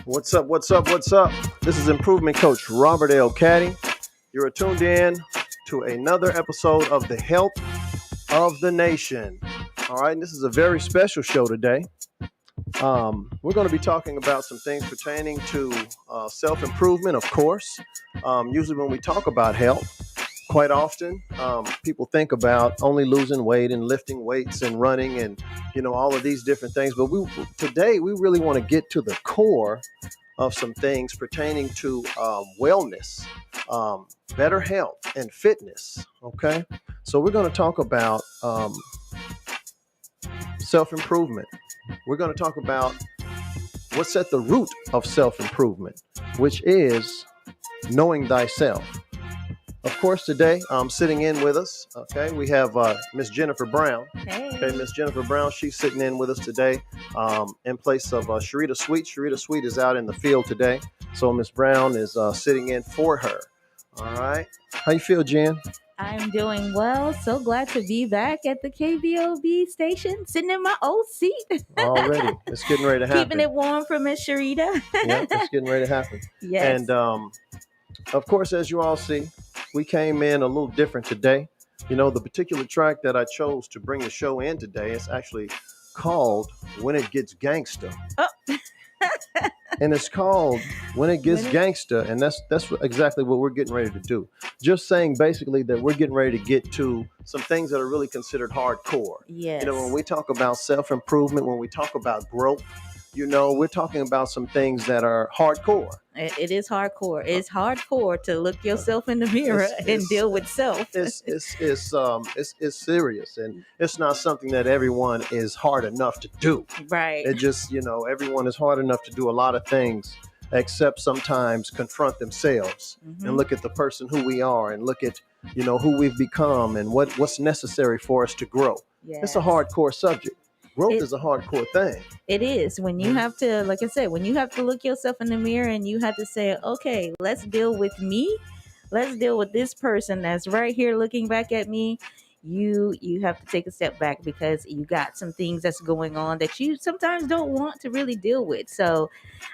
What's up? What's up? What's up? This is Improvement Coach Robert L. Caddy. You're tuned in to another episode of the Health of the Nation. All right, and this is a very special show today. We're going to be talking about some things pertaining to self-improvement, of course. Usually when we talk about health, quite often people think about only losing weight and lifting weights and running and all of these different things, but today we really want to get to the core of some things pertaining to wellness, better health and fitness. Okay, so we're going to talk about self-improvement. We're going to talk about what's at the root of self-improvement, which is knowing thyself. Of course, today, sitting in with us, okay, we have Miss Jennifer Brown. Hey. Okay, Miss Jennifer Brown, she's sitting in with us today in place of Sharita Sweet. Sharita Sweet is out in the field today, so Miss Brown is sitting in for her. All right. How you feel, Jen? I'm doing well. So glad to be back at the KBOB station, sitting in my old seat. Already. It's getting ready to happen. Keeping it warm for Miss Sharita. Yeah, it's getting ready to happen. Yes. And of course, as you all see, we came in a little different today. The particular track that I chose to bring the show in today is actually called When It Gets Gangsta. Oh. And it's called When It Gets Gangsta, and that's exactly what we're getting ready to do. Just saying basically that we're getting ready to get to some things that are really considered hardcore. Yes. When we talk about self-improvement, when we talk about growth, we're talking about some things that are hardcore. It is hardcore. It's hardcore to look yourself in the mirror and deal with self. It's serious, and it's not something that everyone is hard enough to do. Right. It just, everyone is hard enough to do a lot of things, except sometimes confront themselves and look at the person who we are and look at, who we've become and what's necessary for us to grow. Yes. It's a hardcore subject. Growth is a hardcore thing. It is. When you have to, like I said, when you have to look yourself in the mirror and you have to say, okay, let's deal with me. Let's deal with this person that's right here looking back at me. You have to take a step back because you got some things that's going on that you sometimes don't want to really deal with. So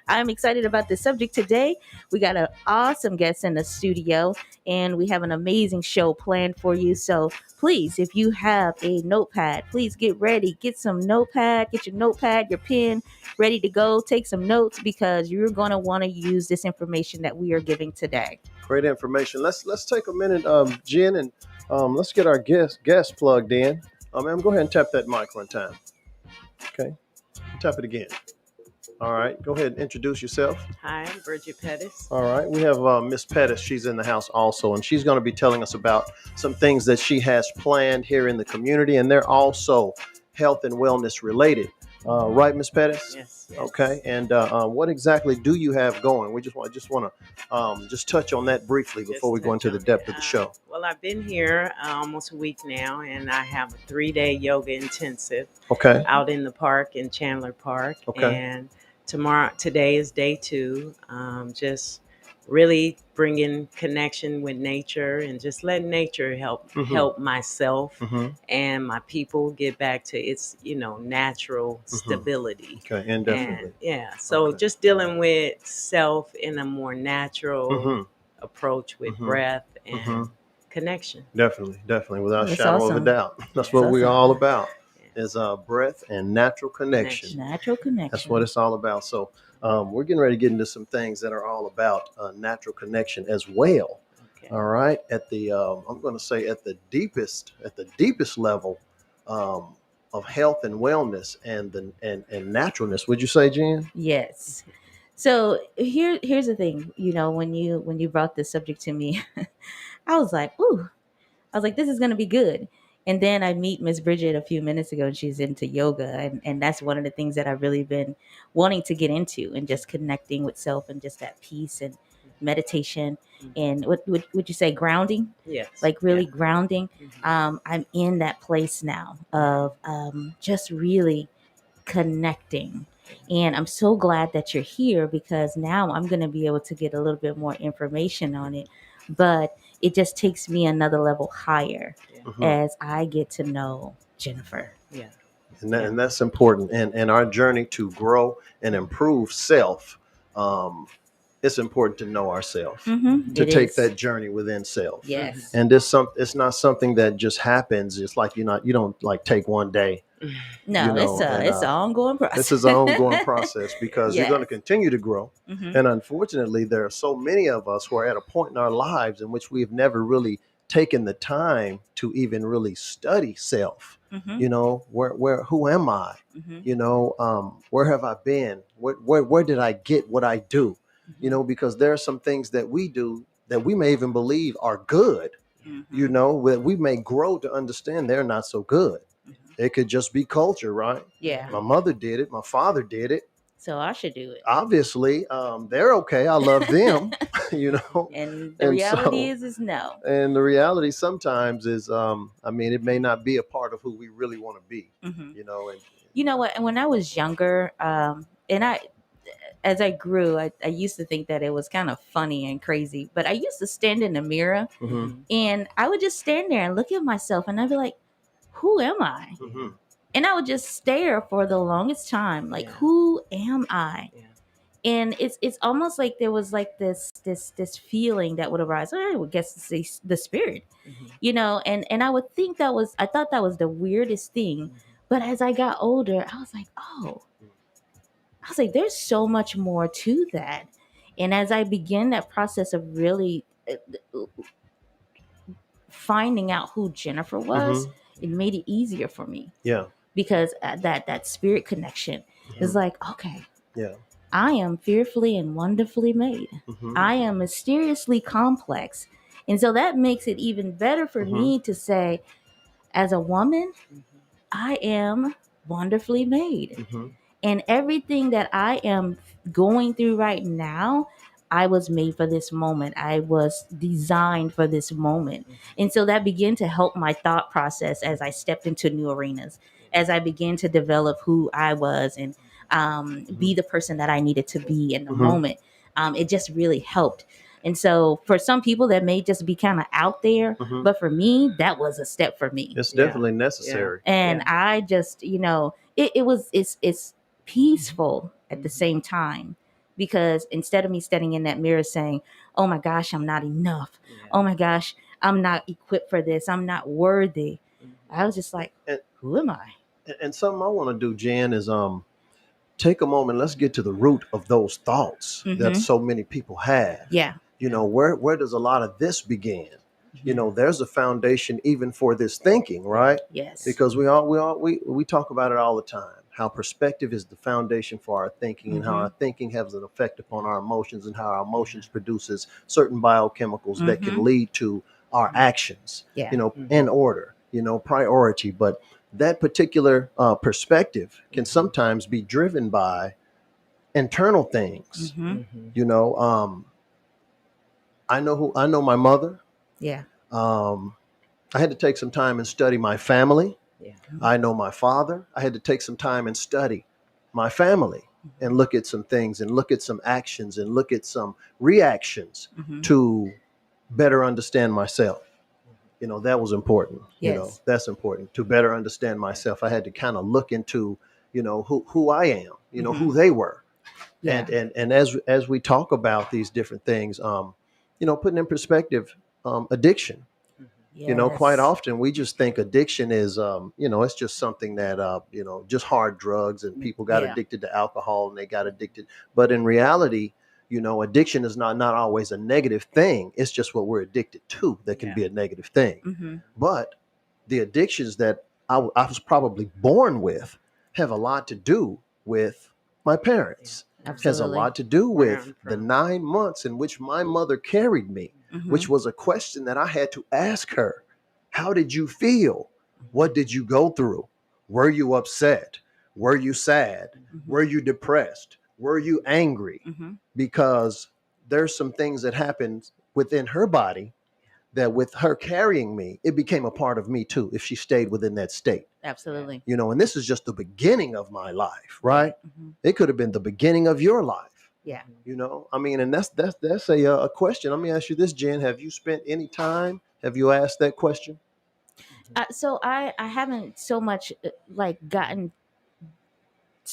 I'm excited about this subject today. We got an awesome guest in the studio and we have an amazing show planned for you. So please, if you have a notepad, please get ready. Get some notepad, get your notepad, your pen ready to go. Take some notes because you're going to want to use this information that we are giving today. Great information. Let's take a minute, Jen, and let's get our guest plugged in. Ma'am, go ahead and tap that mic one time. Okay. Tap it again. All right. Go ahead and introduce yourself. Hi, I'm Bridget Pettis. All right. We have Miss Pettis. She's in the house also, and she's going to be telling us about some things that she has planned here in the community, and they're also health and wellness related. Right, Miss Pettis? Yes. Okay. And what exactly do you have going? We just want to touch on that briefly before we go into the depth of the show. Well, I've been here almost a week now, and I have a 3-day yoga intensive. Okay. Out in the park in Chandler Park. Okay. And today is day 2. Just really bringing connection with nature and just letting nature help myself and my people get back to its natural stability. Okay, indefinitely. So just dealing with self in a more natural approach with breath and connection. Definitely, without a That's shadow awesome. of a doubt. That's what we're all about. Is breath and natural connection. Natural connection. That's what it's all about. So we're getting ready to get into some things that are all about natural connection as well. Okay. All right. At the I'm going to say at the deepest level of health and wellness and naturalness. Would you say, Jen? Yes. So here's the thing. When you brought this subject to me, I was like, this is going to be good. And then I meet Miss Bridget a few minutes ago, and she's into yoga. And that's one of the things that I've really been wanting to get into, and just connecting with self and just that peace and meditation. And what would you say, grounding? Yes. Like really grounding. I'm in that place now of just really connecting. And I'm so glad that you're here because now I'm going to be able to get a little bit more information on it. But it just takes me another level higher as I get to know Jennifer. Yeah. And that's important. And our journey to grow and improve self um, it's important to know ourselves, to It take is. that journey within self. Yes. And it's not something that just happens. It's like you don't like take one day, No, and it's an ongoing this process. is an ongoing process because you're going to Yes. continue to grow. Hmm. And unfortunately, there are so many of us who are at a point in our lives in which we've never really taken the time to even really study self. Hmm. Who am I? Hmm. Where have I been? Where did I get what I do? Hmm. Because there are some things that we do that we may even believe are good, Hmm. that we may grow to understand they're not so good. Hmm. It could just be culture, right? Yeah. My mother did it. My father did it. So I should do it. Obviously, they're okay. I love them, And the And reality so, is no. and the reality sometimes is, it may not be a part of who we really want to be, Hmm. and You know what? And when I was younger, and as I grew, I used to think that it was kind of funny and crazy. But I used to stand in the mirror hmm and I would just stand there and look at myself and I'd be like, who am I? hmm And I would just stare for the longest time, like, Yeah. who am I? Yeah. And it's almost like there was like this feeling that would arise. I would guess it's the spirit, Mhm. and I thought that was the weirdest thing. Mhm. But as I got older, I was like, there's so much more to that. And as I began that process of really finding out who Jennifer was, hmm it made it easier for me yeah, because that spirit connection is hmm like, okay, yeah, I am fearfully and wonderfully made. hmm I am mysteriously complex. And so that makes it even better for hmm me to say, as a woman, Mhm. I am wonderfully made. hmm And everything that I am going through right now, I was made for this moment. I was designed for this moment. Mhm. And so that began to help my thought process as I stepped into new arenas, as I began to develop who I was and be the person that I needed to be in the hmm moment. It just really helped. And so for some people that may just be kind of out there, hmm but for me, that was a step for me. it's Yeah. definitely Yeah. necessary. And Yeah. I just, it's peaceful at the Mhm. same time because instead of me standing in that mirror saying, oh my gosh, I'm not enough, Yeah. oh my gosh, I'm not equipped for this, I'm not worthy, Mhm. I was just like, And, who am I? and something I want to do, Jan, is take a moment. Let's get to the root of those thoughts that Mm-hmm. so many people have. Yeah. Yeah. Where does a lot of this begin? Yeah. There's a foundation even for this thinking, Yeah. right? Yes. Because we talk about it all the time. How perspective is the foundation for our thinking, and how Mm-hmm. our thinking has an effect upon our emotions, and how our Yeah. emotions produces certain biochemicals that Mm-hmm. can lead to our actions. Yeah. In Mhm. order, priority. But that particular perspective can Mhm. sometimes be driven by internal things. Mm-hmm. Mhm. You know, I know my mother. Yeah. Um, I had to take some time and study my family. Yeah. I know my father. I had to take some time and study my family and look at some things and look at some actions and look at some reactions Mm-hmm. to better understand myself. That was important. Yes. That's important to better understand myself. I had to kind of look into, who I am, Mm-hmm. who they were. Yeah. And as we talk about these different things, putting in perspective, addiction. Mhm. Quite Yes. often we just think addiction is, it's just something that, just hard drugs, and people got Yeah. addicted to alcohol and they got addicted. But in reality, addiction is not always a negative thing. It's just what we're addicted to that can Yeah. be a negative thing. Mm-hmm. But the addictions that I was probably born with have a lot to do with my Yeah. parents, has a Absolutely. lot to do Where with I'm the from. 9 months in which my mother carried me, Mm-hmm. which was a question that I had to ask her. How did you feel? What did you go through? Were you upset? Were you sad? Mm-hmm. Were you depressed? Were you angry? Mm-hmm. Because there's some things that happened within her body that, with her carrying me, it became a part of me too, if she stayed within that state. Yeah. Absolutely. And this is just the beginning of my life, Yeah. right? Mm-hmm. It could have been the beginning of your life. Yeah. And that's a question. Let me ask you this, Jen. Have you spent any time? Have you asked that question? Mhm. So I haven't so much like gotten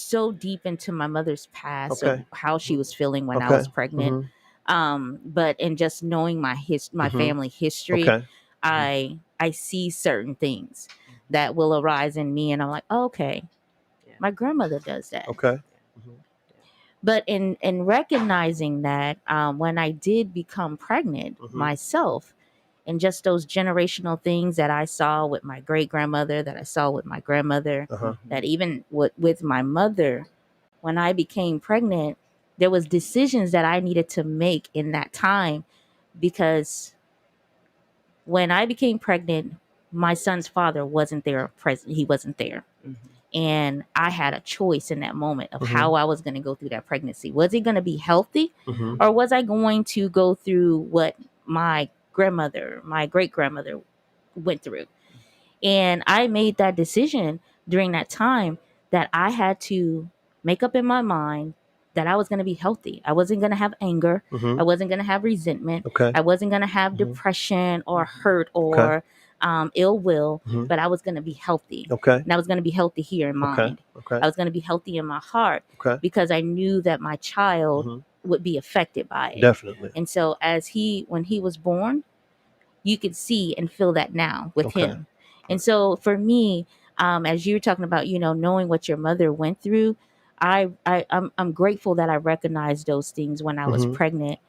so deep into my mother's past of Okay. how she was feeling when I Okay. was pregnant. But in just knowing my Mhm. family history, Okay. I see certain things that will arise in me, and I'm like, oh, okay, Yeah. my grandmother does that. Okay. But in recognizing that, when I did become pregnant Mhm. myself, and just those generational things that I saw with my great grandmother, that I saw with my grandmother, Uh-huh. that even with my mother, when I became pregnant, there was decisions that I needed to make in that time, because when I became pregnant, my son's father wasn't there present. He wasn't there. And I had a choice in that moment of how I was going to go through that pregnancy. Was it going to be healthy, or was I going to go through what my grandmother, my great grandmother went through? And I made that decision during that time, that I had to make up in my mind that I was going to be healthy. I wasn't going to have anger. I wasn't going to have resentment. Okay. I wasn't going to have depression or hurt or ill will, but I was going to be healthy. Okay. And I was going to be healthy here in mind. Okay. I was going to be healthy in my heart, Okay. because I knew that my child would be affected by it. Definitely. And so when he was born, you could see and feel that now with him. And so for me, as you were talking about, knowing what your mother went through, I'm grateful that I recognized those things when I was pregnant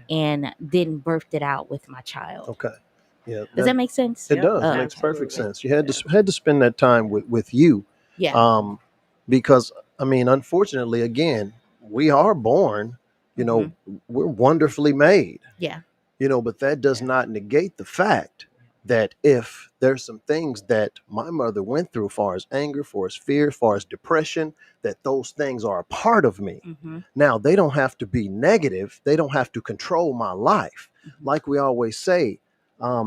and then birthed it out with my child. Okay. Yeah. Does that make sense? It does. It makes perfect sense. You had to spend that time with you. Yeah. Because I mean, unfortunately, again, we are born, we're wonderfully made. Yeah. But that does not negate the fact that if there's some things that my mother went through, far as anger, far as fear, far as depression, that those things are a part of me. Now, they don't have to be negative. They don't have to control my life. Like we always say,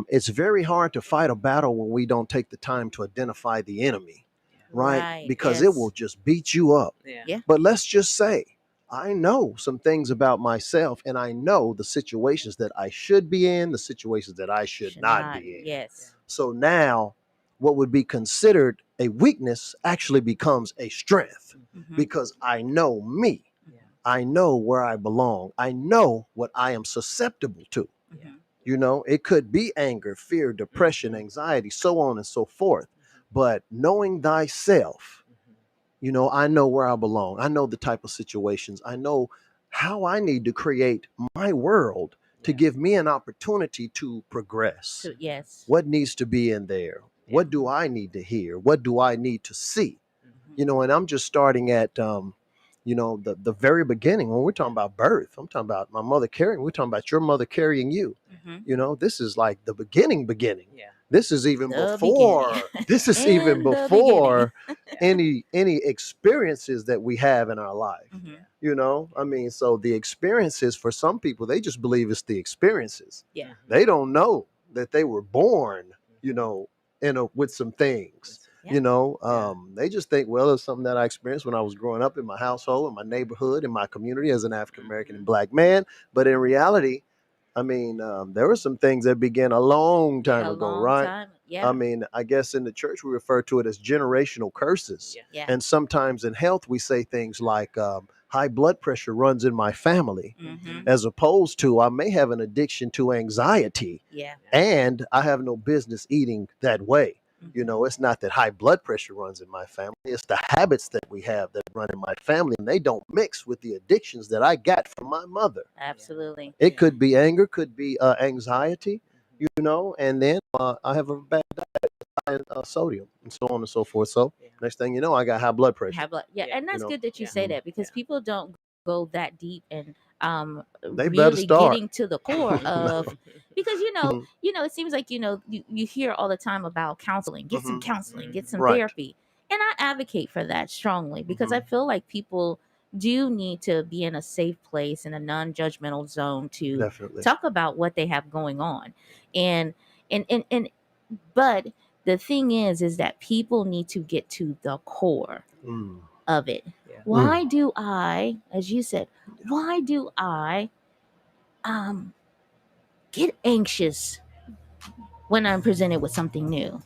it's very hard to fight a battle when we don't take the time to identify the enemy, right? Because it will just beat you up. Yeah. But let's just say, I know some things about myself, and I know the situations that I should be in, the situations that I should not be in. Yes. So now, what would be considered a weakness actually becomes a strength, because I know me. I know where I belong. I know what I am susceptible to. It could be anger, fear, depression, anxiety, so on and so forth. But knowing thyself, I know where I belong. I know the type of situations. I know how I need to create my world to give me an opportunity to progress. Yes. What needs to be in there? What do I need to hear? What do I need to see? And I'm just starting at, the very beginning. When we're talking about birth, I'm talking about my mother carrying, we're talking about your mother carrying you. This is like the beginning. Yeah. This is even The before, beginning. this is even In the before any experiences that we have in our life. I mean, so the experiences, for some people, they just believe it's the experiences. Yeah. They don't know that they were born, with some things. Yeah. They just think, well, it's something that I experienced when I was growing up in my household, in my neighborhood, in my community as an African American and Black man. But in reality, I mean, there were some things that began a long time A ago, long right? time. Yeah. I mean, I guess in the church we refer to it as generational curses. Yeah. And sometimes in health we say things like high blood pressure runs in my family, as opposed to I may have an addiction to anxiety Yeah. and I have no business eating that way. It's not that high blood pressure runs in my family. It's the habits that we have that run in my family, and they don't mix with the addictions that I got from my mother. Absolutely. It could be anger, could be anxiety, and then I have a bad diet, high in sodium, and so on and so forth. So next thing you know, I got high blood pressure. And that's good that you say that, because people don't go that deep and They better really start. getting to the core of, because it seems like you hear all the time about counseling. Get some counseling, get some Right. therapy, and I advocate for that strongly, because I feel like people do need to be in a safe place, in a non-judgmental zone, to Definitely. talk about what they have going on. And but the thing is that people need to get to the core of it. Why do I, as you said, why do I get anxious when I'm presented with something new?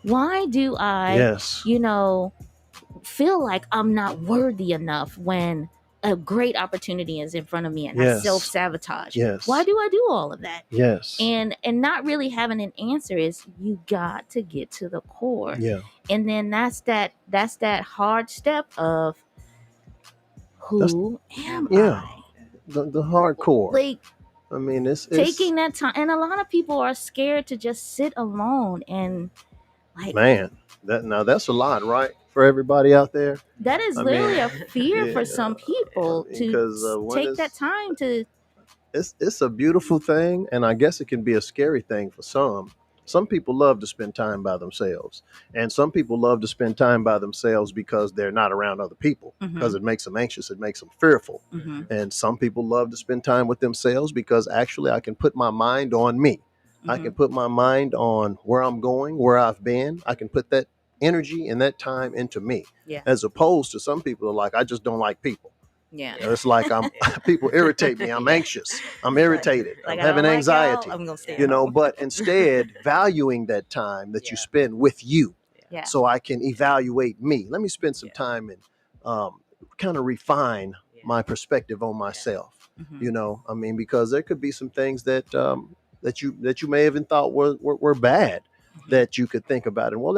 Why do I, Yes. feel like I'm not worthy enough when a great opportunity is in front of me and I Yes. self-sabotage. Yes. Why do I do all of that? Yes. And not really having an answer is you got to get to the core. Yeah. And then that's that hard step of who am Yeah. I? The hardcore. Like, I mean, it's taking that time, and a lot of people are scared to just sit alone and like, man, that's a lot, right? For everybody out there. that is I literally mean, a fear for some people because to take that time to. It's a beautiful thing, and I guess it can be a scary thing for some. Some people love to spend time by themselves, and some people love to spend time by themselves because they're not around other people, because it makes them anxious, it makes them fearful. And some people love to spend time with themselves because actually I can put my mind on me. I can put my mind on where I'm going, where I've been. I can put that energy and that time into me, Yeah. as opposed to some people are like, I just don't like people. Yeah. It's like people irritate me. I'm anxious. I'm irritated. Like, I'm I don't having like anxiety. y'all, I'm gonna stay You know, home. but instead valuing that time that you spend with you, Yeah. so I can evaluate me. Let me spend some time and kind of refine my perspective on myself. You know, I mean, because there could be some things that that you may even thought were bad that you could think about. And well,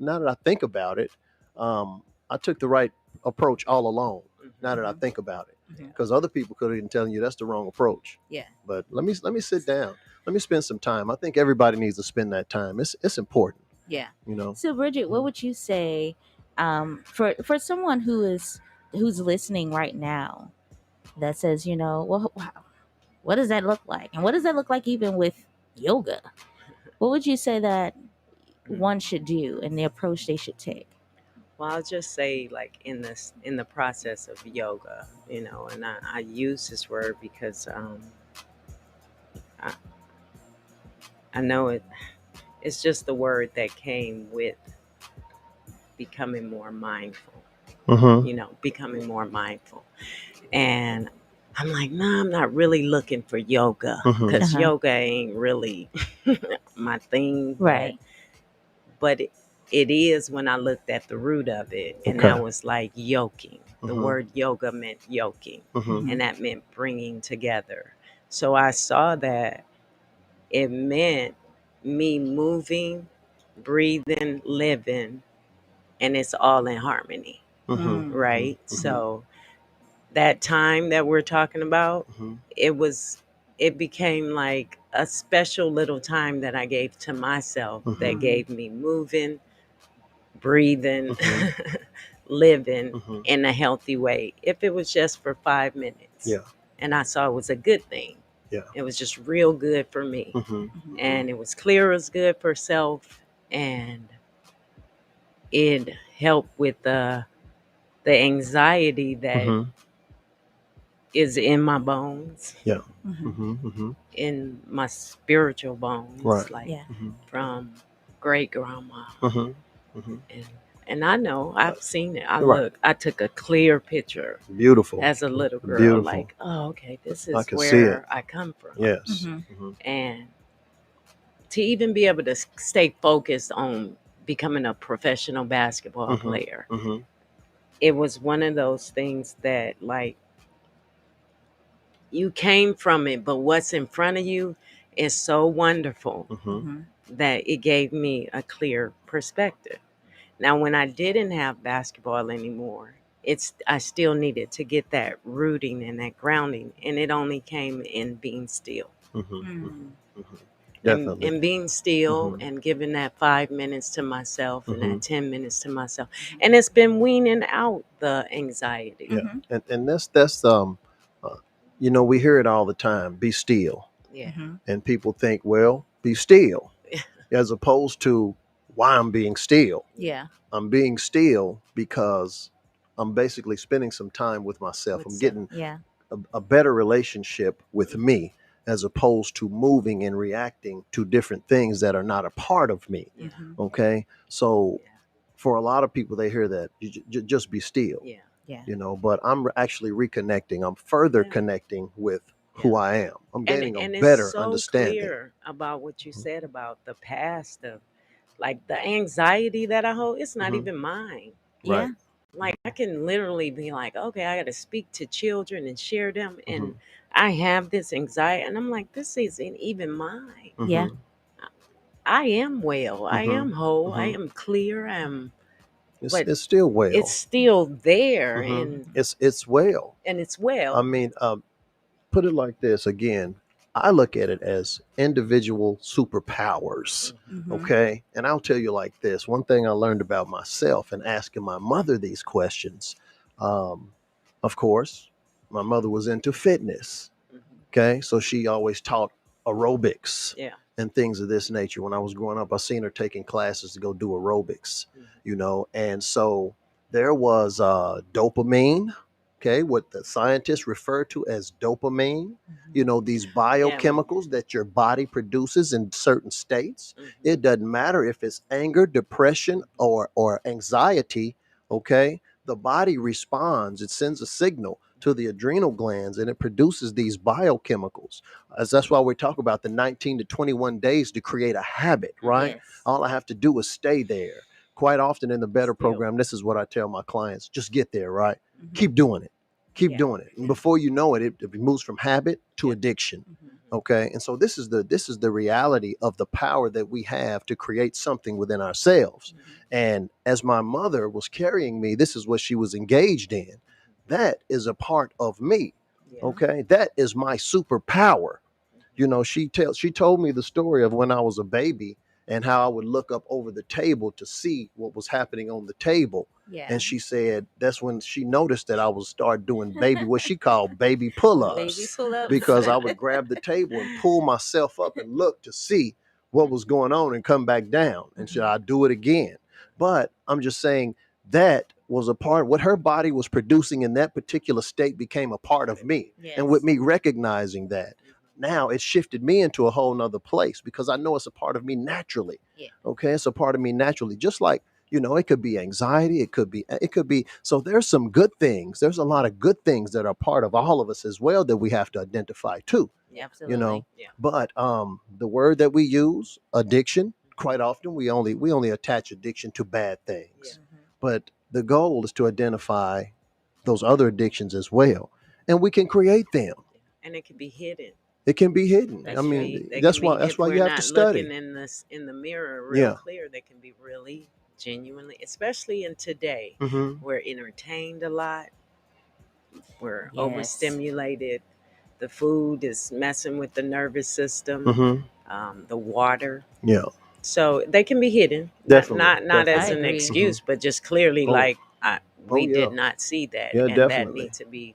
now that I think about it, I took the right approach all along. Now that I think about it, because other people could have been telling you that's the wrong approach. Yeah. But let me sit down. Let me spend some time. I think everybody needs to spend that time. It's important. Yeah. You know. So Bridget, what would you say for someone who's listening right now that says, you know, well, wow, what does that look like? And what does that look like even with yoga? What would you say that one should do and the approach they should take? Well, I'll just say, like, in the process of yoga, you know, and I use this word because I, I know it's just the word that came with becoming more mindful. You know, becoming more mindful, and I'm like, nah, I'm not really looking for yoga because yoga ain't really my thing, Right. But it is when I looked at the root of it, and that was like yoking. The word yoga meant yoking, and that meant bringing together. So I saw that it meant me moving, breathing, living, and it's all in harmony, right? So that time that we're talking about, it became like a special little time that I gave to myself that gave me moving, breathing, living in a healthy way. If it was just for 5 minutes, and I saw it was a good thing, it was just real good for me, and it was clear it was good for self, and it helped with the anxiety that is in my bones, in my spiritual bones, like from great grandma. And I know I've seen it. I took a clear picture. Beautiful. As a little girl, Beautiful. like, oh, okay, this I is can see it. where I come from. Yes. And to even be able to stay focused on becoming a professional basketball player, it was one of those things that, like, you came from it, but what's in front of you is so wonderful that it gave me a clear perspective. Now, when I didn't have basketball anymore, I still needed to get that rooting and that grounding, and it only came in being still. Definitely. And being still and giving that 5 minutes to myself and that 10 minutes to myself. And it's been weaning out the anxiety. Yeah. And that's you know, we hear it all the time, be still. Yeah. And people think, well, be still, as opposed to why I'm being still. Yeah. I'm being still because I'm basically spending some time with myself. I'm getting a better relationship with me, as opposed to moving and reacting to different things that are not a part of me. Okay. So for a lot of people, they hear that you just be still. You know, but I'm actually reconnecting. I'm further connecting with who I am. I'm gaining a better it's so understanding. Clear about what you said about the past of, like, the anxiety that I hold. It's not even mine. Yeah. Right. Like I can literally be like, okay, I got to speak to children and share them, Mm-hmm. and I have this anxiety, and I'm like, this isn't even mine. Yeah. Mm-hmm. I am well. I Mm-hmm. am whole. I Mm-hmm. am clear. I'm, It's but it's still it's well. still there, Mm-hmm. It's well. and it's I well. mean, put it like this again. I look at it as individual superpowers. Mhm. Mm-hmm. Okay. And I'll tell you like this one thing I learned about myself and asking my mother these questions. Um, of course, my mother was into fitness. Mhm. Okay. So she always taught aerobics Yeah. and things of this nature. When I was growing up, I seen her taking classes to go do aerobics, Mhm. and so there was dopamine, okay, what the scientists refer to as dopamine, these Yeah. biochemicals that your body produces in certain states. Mhm. It doesn't matter if it's anger, depression, or anxiety, okay? The body responds, it sends a signal to the adrenal glands and it produces these biochemicals. As that's why we talk about the 19 to 21 days to create a habit, right? Yes. All I have to do is stay there. Quite often in the better Still. program, this is what I tell my clients: just get there, right? Mm-hmm. Keep doing it. Keep Yeah. doing it. And before you know it, it moves from habit to Yeah. addiction. Mm-hmm. Okay. And so this is the reality of the power that we have to create something within ourselves. Mm-hmm. And as my mother was carrying me, this is what she was engaged in. That is a part of me. Yeah. Okay. That is my superpower. She told me the story of when I was a baby and how I would look up over the table to see what was happening on the table. Yeah. And she said that's when she noticed that I was start doing what she called baby Baby pull-ups, pull-ups. because I would grab the table and pull myself up and look to see what was going on and come back down. And should I do it again? But I'm just saying that was a part what her body was producing in that particular state became a part of me. Yes. And with me recognizing that, now it shifted me into a whole nother place because I know it's a part of me naturally. Yeah. Okay. It's a part of me naturally. Just like, it could be anxiety. It could be. So there's some good things. There's a lot of good things that are part of all of us as well that we have to identify too, you Absolutely. know. Yeah. But the word that we use, addiction, quite often we only attach addiction to bad Yeah. things. Mm-hmm. But the goal is to identify those other addictions as well. And we can create them. And it can be hidden. It can be hidden. They I That's can true. be. mean, They that's can why be. that's If why we're you have to not looking study. in the mirror real Yeah. clear, they can be really genuinely. Especially in today, Hmm. we're entertained a lot. We're Yes. overstimulated. The food is messing with the nervous system. Hmm. The water. Yeah, So they can be hidden, not definitely, not I as definitely. an agree. Hmm. excuse, but just clearly Oh, like oh we yeah, did not see that, yeah, and that definitely. need to be.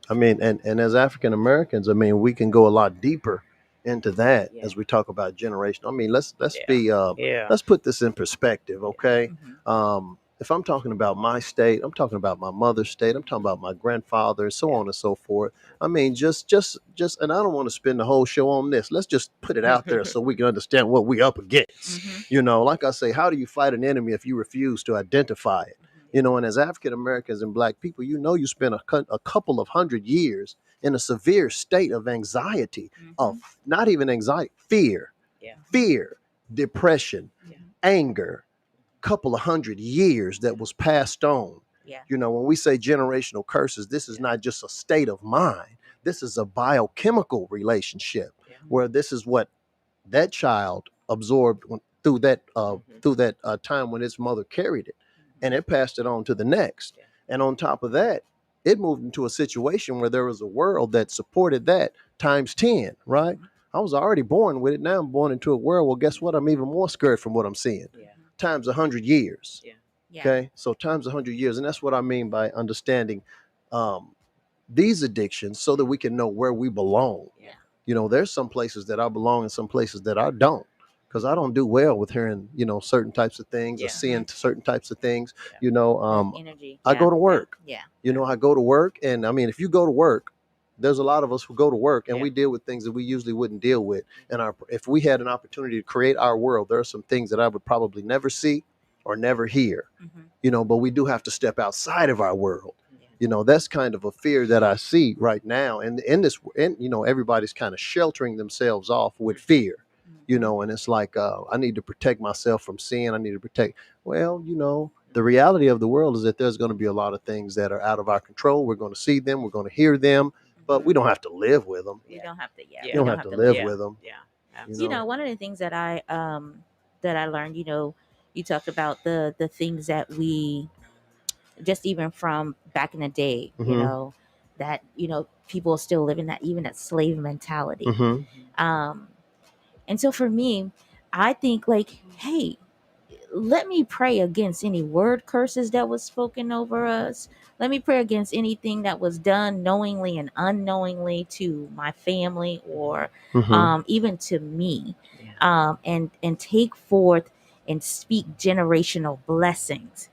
I mean, and as African Americans, I mean, we can go a lot deeper into that Yeah. as we talk about generation. I mean, let's Yeah. be Yeah. let's put this in perspective, Yeah. okay? Mm-hmm. If I'm talking about my state, I'm talking about my mother's state, I'm talking about my grandfather, and so Yeah. on and so forth. I mean, just, and I don't want to spend the whole show on this. Let's just put it out there so we can understand what we up against. Mm-hmm. Like I say, how do you fight an enemy if you refuse to identify it? And as African Americans and Black people, you spend a couple of hundred years in a severe state of anxiety, Mm-hmm. of not even anxiety, Yeah. fear, depression, Yeah. anger, couple of hundred years that was passed on. Yeah. When we say generational curses, this is Yeah. not just a state of mind. This is a biochemical relationship Yeah. where this is what that child absorbed through that time when its mother carried it, and it passed it on to the next. Yeah. And on top of that, it moved into a situation where there was a world that supported that times 10, right? Mm-hmm. I was already born with it. Now I'm born into a world. Well, guess what? I'm even more scared from what I'm seeing. Yeah. Times 100 years. Yeah. Yeah. Okay. So times 100 years. And that's what I mean by understanding um, these addictions so that we can know where we belong. Yeah. There's some places that I belong and some places that I don't, because I don't do well with hearing, certain types of things or Yeah. seeing certain types of things. Yeah. That energy. I Yeah. go to work. Yeah. I go to work, and I mean, if you go to work, there's a lot of us who go to work and Yeah. we deal with things that we usually wouldn't deal with. And if we had an opportunity to create our world, there are some things that I would probably never see or never hear. Mm-hmm. But we do have to step outside of our world. Yeah. That's kind of a fear that I see right now. And everybody's kind of sheltering themselves off with fear. Mm-hmm. And it's like I need to protect myself from sin. I need to protect. Well, The reality of the world is that there's going to be a lot of things that are out of our control. We're going to see them, we're going to hear them, but we don't have to live with them. You don't have to. Yeah, You we don't don't have have to to live live. with them. Yeah. You know, one of the things that I learned, you talked about the things that we just even from back in the day, that people are still living that even that slave mentality. Um, and so for me, I think like, hey, let me pray against any word curses that was spoken over us. Let me pray against anything that was done knowingly and unknowingly to my family or even to me, and take forth and speak generational blessings.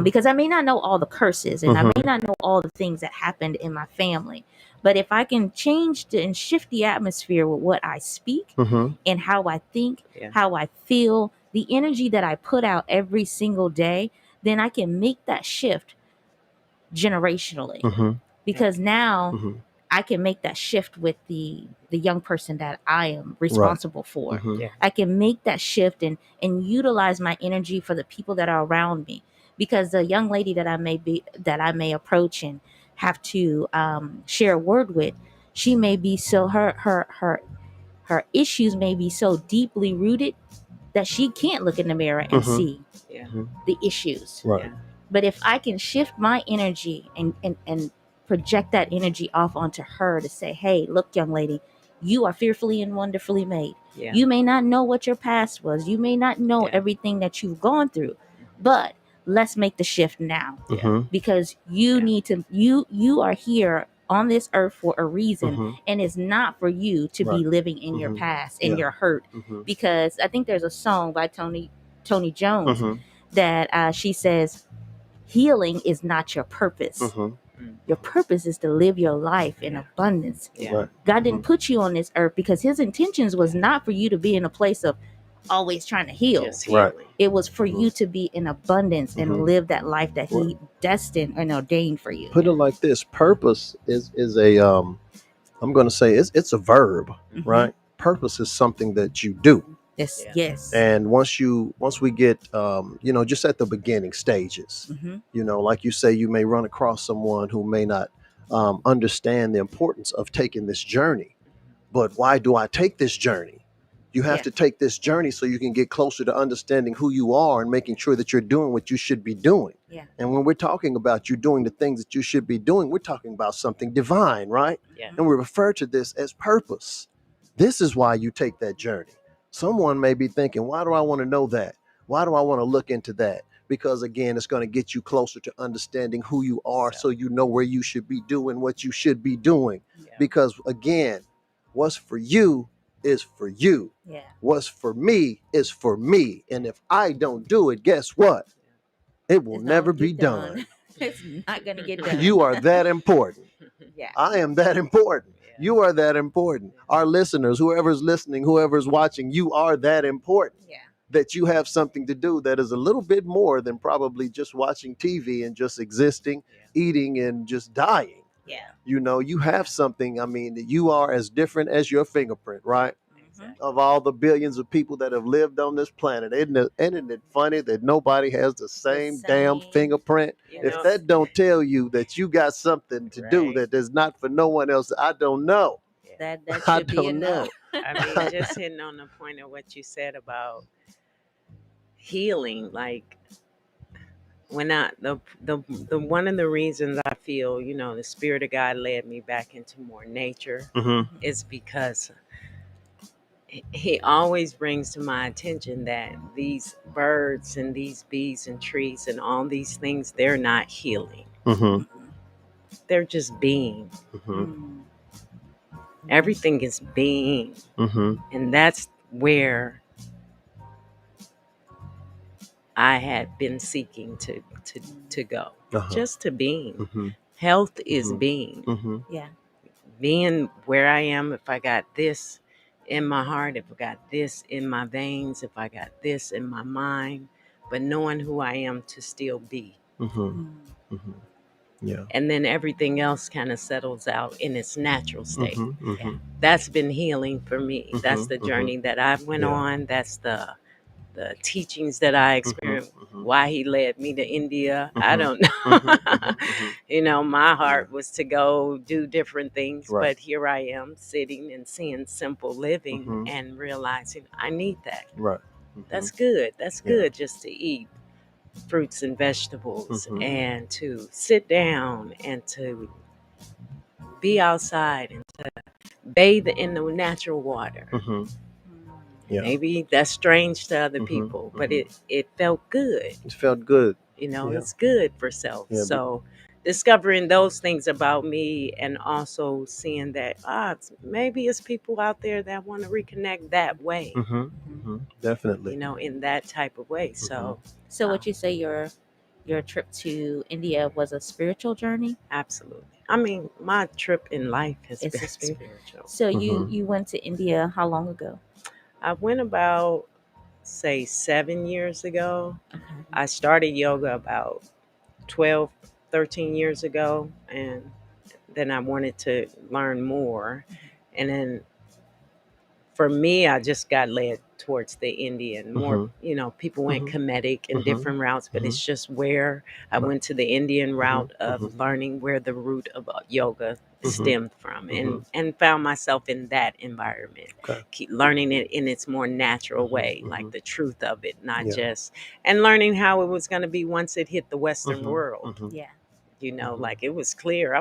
Because I may not know all the curses and I may not know all the things that happened in my family, but if I can change and shift the atmosphere with what I speak and how I think, how I feel, the energy that I put out every single day, then I can make that shift generationally. Because now I can make that shift with the young person that I am responsible for. I can make that shift and utilize my energy for the people that are around me. Because the young lady that I may approach and have to share a word with, she may be so her issues may be so deeply rooted that she can't look in the mirror and see the issues. Right. But if I can shift my energy and project that energy off onto her to say, hey, look, young lady, you are fearfully and wonderfully made. You may not know what your past was. You may not know everything that you've gone through, but let's make the shift now. Because you need to, you are here on this earth for a reason, and it's not for you to be living in your past and your hurt. Because I think there's a song by Tony Jones that she says, healing is not your purpose. Your purpose is to live your life in abundance. Right. God didn't put you on this earth because his intentions was not for you to be in a place of always trying to heal. Right. It was for you to be in abundance and live that life that he destined and ordained for you. Put it like this: purpose is a I'm going to say it's a verb, right? Purpose is something that you do. Yes. And once we get just at the beginning stages, like you say, you may run across someone who may not understand the importance of taking this journey. But why do I take this journey? You have to take this journey so you can get closer to understanding who you are and making sure that you're doing what you should be doing. And when we're talking about you doing the things that you should be doing, we're talking about something divine, right? And we refer to this as purpose. This is why you take that journey. Someone may be thinking, why do I want to know that? Why do I want to look into that? Because again, it's going to get you closer to understanding who you are, so you know where you should be doing what you should be doing. Because again, what's for you is for you. What's for me is for me. And if I don't do it, guess what? It will never be done. It's not going to get done. You are that important. I am that important. You are that important. Our listeners, whoever's listening, whoever's watching, you are that important. That you have something to do that is a little bit more than probably just watching TV and just existing, eating, and just dying. You have something. I mean, you are as different as your fingerprint, right? Of all the billions of people that have lived on this planet. Isn't it funny that nobody has the same damn fingerprint? If that don't tell you that you got something to do that is not for no one else, I don't know. That should be enough. I mean, just hitting on the point of what you said about healing, like when the one of the reasons I feel, the Spirit of God led me back into more nature is because he always brings to my attention that these birds and these bees and trees and all these things, they're not healing. They're just being. Everything is being. And that's where I had been seeking to go. Just to being. Health is being. Being where I am, if I got this in my heart, if I got this in my veins, if I got this in my mind, but knowing who I am to still be. And then everything else kind of settles out in its natural state. That's been healing for me. That's the journey that I went on. That's the the teachings that I Mhm. experienced, Mhm. why he led me to India, I Mhm. don't know. Mhm. Mhm. Mhm. My Yeah. heart was to go do different things, Right. but here I am sitting and seeing simple living Mhm. and realizing I need that. Right. Mhm. That's good. That's Yeah. good just to eat fruits and vegetables Mhm. and to sit down and to be outside and to bathe in the natural water. Mhm. Yeah. Maybe that's strange to other Mhm. people, but Mhm. it felt good. It felt good. Yeah. It's good for self. Yeah. So discovering those things about me and also seeing that maybe it's people out there that want to reconnect that way, Mhm. Mhm. Definitely. in that type of way. Mhm. So So uh, would you say your trip to India was a spiritual journey? absolutely. I mean, my trip in life has It's been a spirit. spiritual. So you Mhm. you went to India how long ago? I went about, say, 7 years ago. Okay. I started yoga about 12, 13 years ago, and then I wanted to learn more. And then for me, I just got led towards the Indian. More, Mhm. people went Mhm. comedic and Mhm. different routes, but Mhm. it's just where I Right. went to the Indian Mhm. route Mhm. of learning where the root of yoga Mhm. stemmed from, and Mhm. and found myself in that environment. Okay. Keep learning it in its more natural Mhm. way, like Mhm. the truth of it, not Yeah. just, and learning how it was going to be once it hit the Western Mhm. world. Mhm. Yeah. Mhm. Like it was clear. I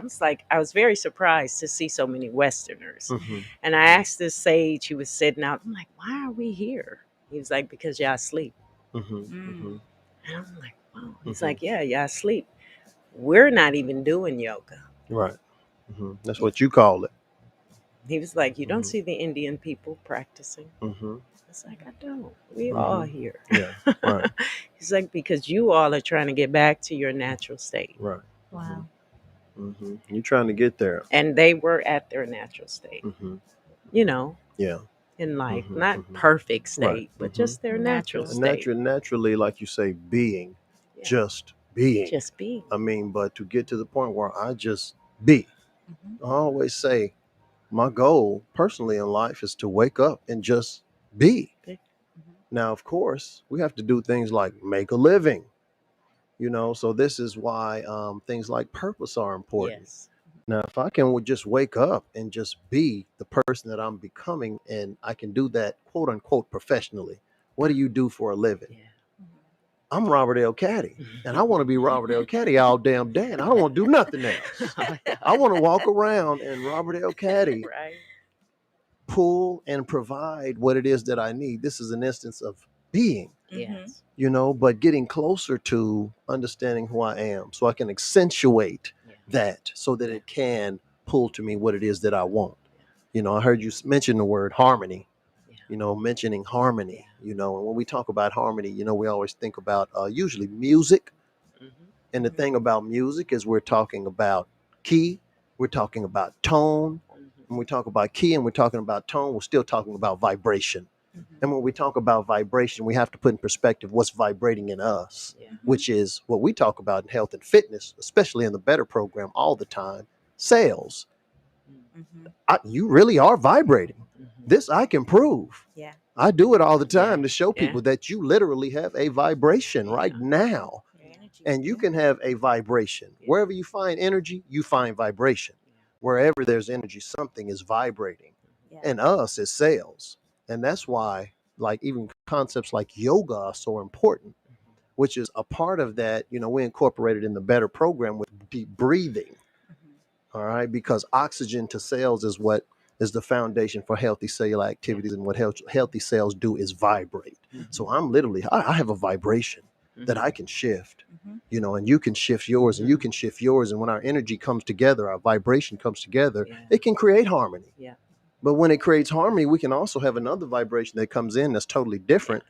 was very surprised to see so many Westerners. Mhm. And I asked this sage, he was sitting out, I'm like, why are we here? He was like, because y'all sleep. Mhm. Mm. Mhm. And I'm like, wow. He's Mhm. like, yeah, y'all sleep. We're not even doing yoga. Right. Mhm. That's what you call it. He was like, you don't Mhm. see the Indian people practicing. Mhm. It's like, I don't. We all Mhm. here. Yeah. Right. He's like, because you all are trying to get back to your natural state. Right. Mhm. Wow. Mhm. You're trying to get there. And they were at their natural state, Mhm. you know, Yeah. in life. Mhm. Not Mhm. perfect Right. state, but Mhm. just their natural Natural. state. Naturally, like you say, being, Yeah. just being. Just be. I mean, but to get to the point where I just be, Mhm. I always say my goal personally in life is to wake up and just be. Be. Mhm. Now, of course, we have to do things like make a living, so this is why things like purpose are important. Yes. Now, if I can just wake up and just be the person that I'm becoming, and I can do that quote unquote professionally, what do you do for a living? Yeah. I'm Robert L. Caddy, and I want to be Robert L. Caddy all damn day, and I don't want to do nothing else. I want to walk around and Robert L. Caddy Right. pull and provide what it is that I need. This is an instance of being, Mhm. Yes. but getting closer to understanding who I am so I can accentuate Yeah. that so that Yeah. it can pull to me what it is that I want. I heard you mention the word harmony, Yeah. mentioning harmony, and when we talk about harmony, we always think about usually music. Mm-hmm. And the Mhm. thing about music is we're talking about key, we're talking about tone. When we Mm-hmm. talk about key and we're talking about tone, we're still talking about vibration. Mhm. And when we talk about vibration, we have to put in perspective what's vibrating in us, Yeah. which is what we talk about in health and fitness, especially in the Better program all the time, sales. Mhm. You really are vibrating. Mm-hmm. This I can prove. Yeah. I do it all the Yeah. time to show Yeah. people that you literally have a vibration right Yeah. now. Your energy. And you Yeah. can have a vibration. Yeah. Wherever you find energy, you find vibration. Wherever there's energy, something is vibrating. Yeah. And us is sales. And that's why, like, even concepts like yoga are so important, which is a part of that. We incorporated in the Better program with deep breathing. Mhm. All right. Because oxygen to cells is what is the foundation for healthy cellular activities. And what healthy cells do is vibrate. So Mm-hmm. I have a vibration that Mm-hmm. I can shift, Mhm. and you can shift yours and you Mm-hmm. can shift yours. And when our energy comes together, our vibration comes together, Yeah. it can create harmony. Yeah. But when it creates harmony, we can also have another vibration that comes in that's totally different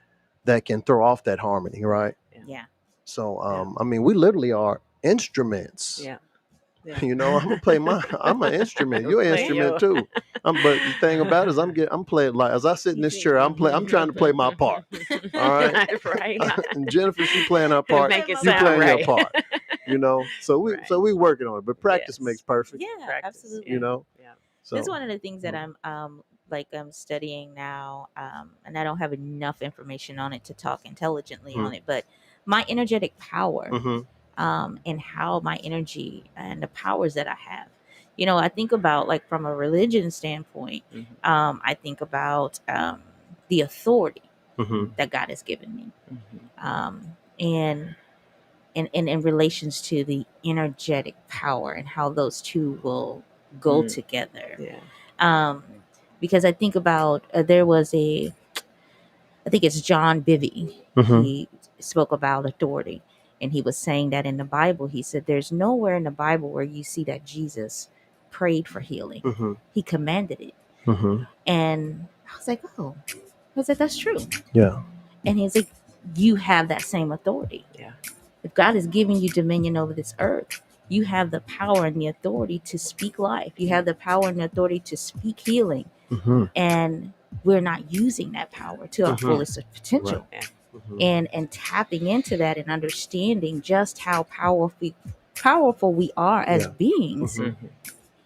that can throw off that harmony, right? Yeah. Yeah. So, Yeah. I mean, we literally are instruments. Yeah. Yeah. I'm gonna play I'm an instrument. You're an Play instrument your. too. But the thing about it is I'm playing like as I sit in You this see. chair, I'm trying to play my part. All right. Right. And Jennifer, she playing her part. Make it You sound playing your right. part. So we Right. so we working on it. But practice Yes. makes perfect. Yeah. Practice. Absolutely. Yeah. You know. Yeah. That's So one of the things that I'm like I'm studying now, and I don't have enough information on it to talk intelligently on it, but my energetic power, and how my energy and the powers that I have. I think about, like, from a religion standpoint, I think about the authority that God has given me, and in relations to the energetic power and how those two will go together. Yeah. Um, because I think about, I think it's John Bivy. He spoke about authority, and he was saying that in the Bible, he said, there's nowhere in the Bible where you see that Jesus prayed for healing. He commanded it. And I was like, oh, I was like, that's true. Yeah. And he's like, you have that same authority. Yeah. If God is giving you dominion over this earth, you have the power and the authority to speak life. You have the power and the authority to speak healing. And we're not using that power to our fullest potential. Right. And tapping into that and understanding just how powerful we are as beings.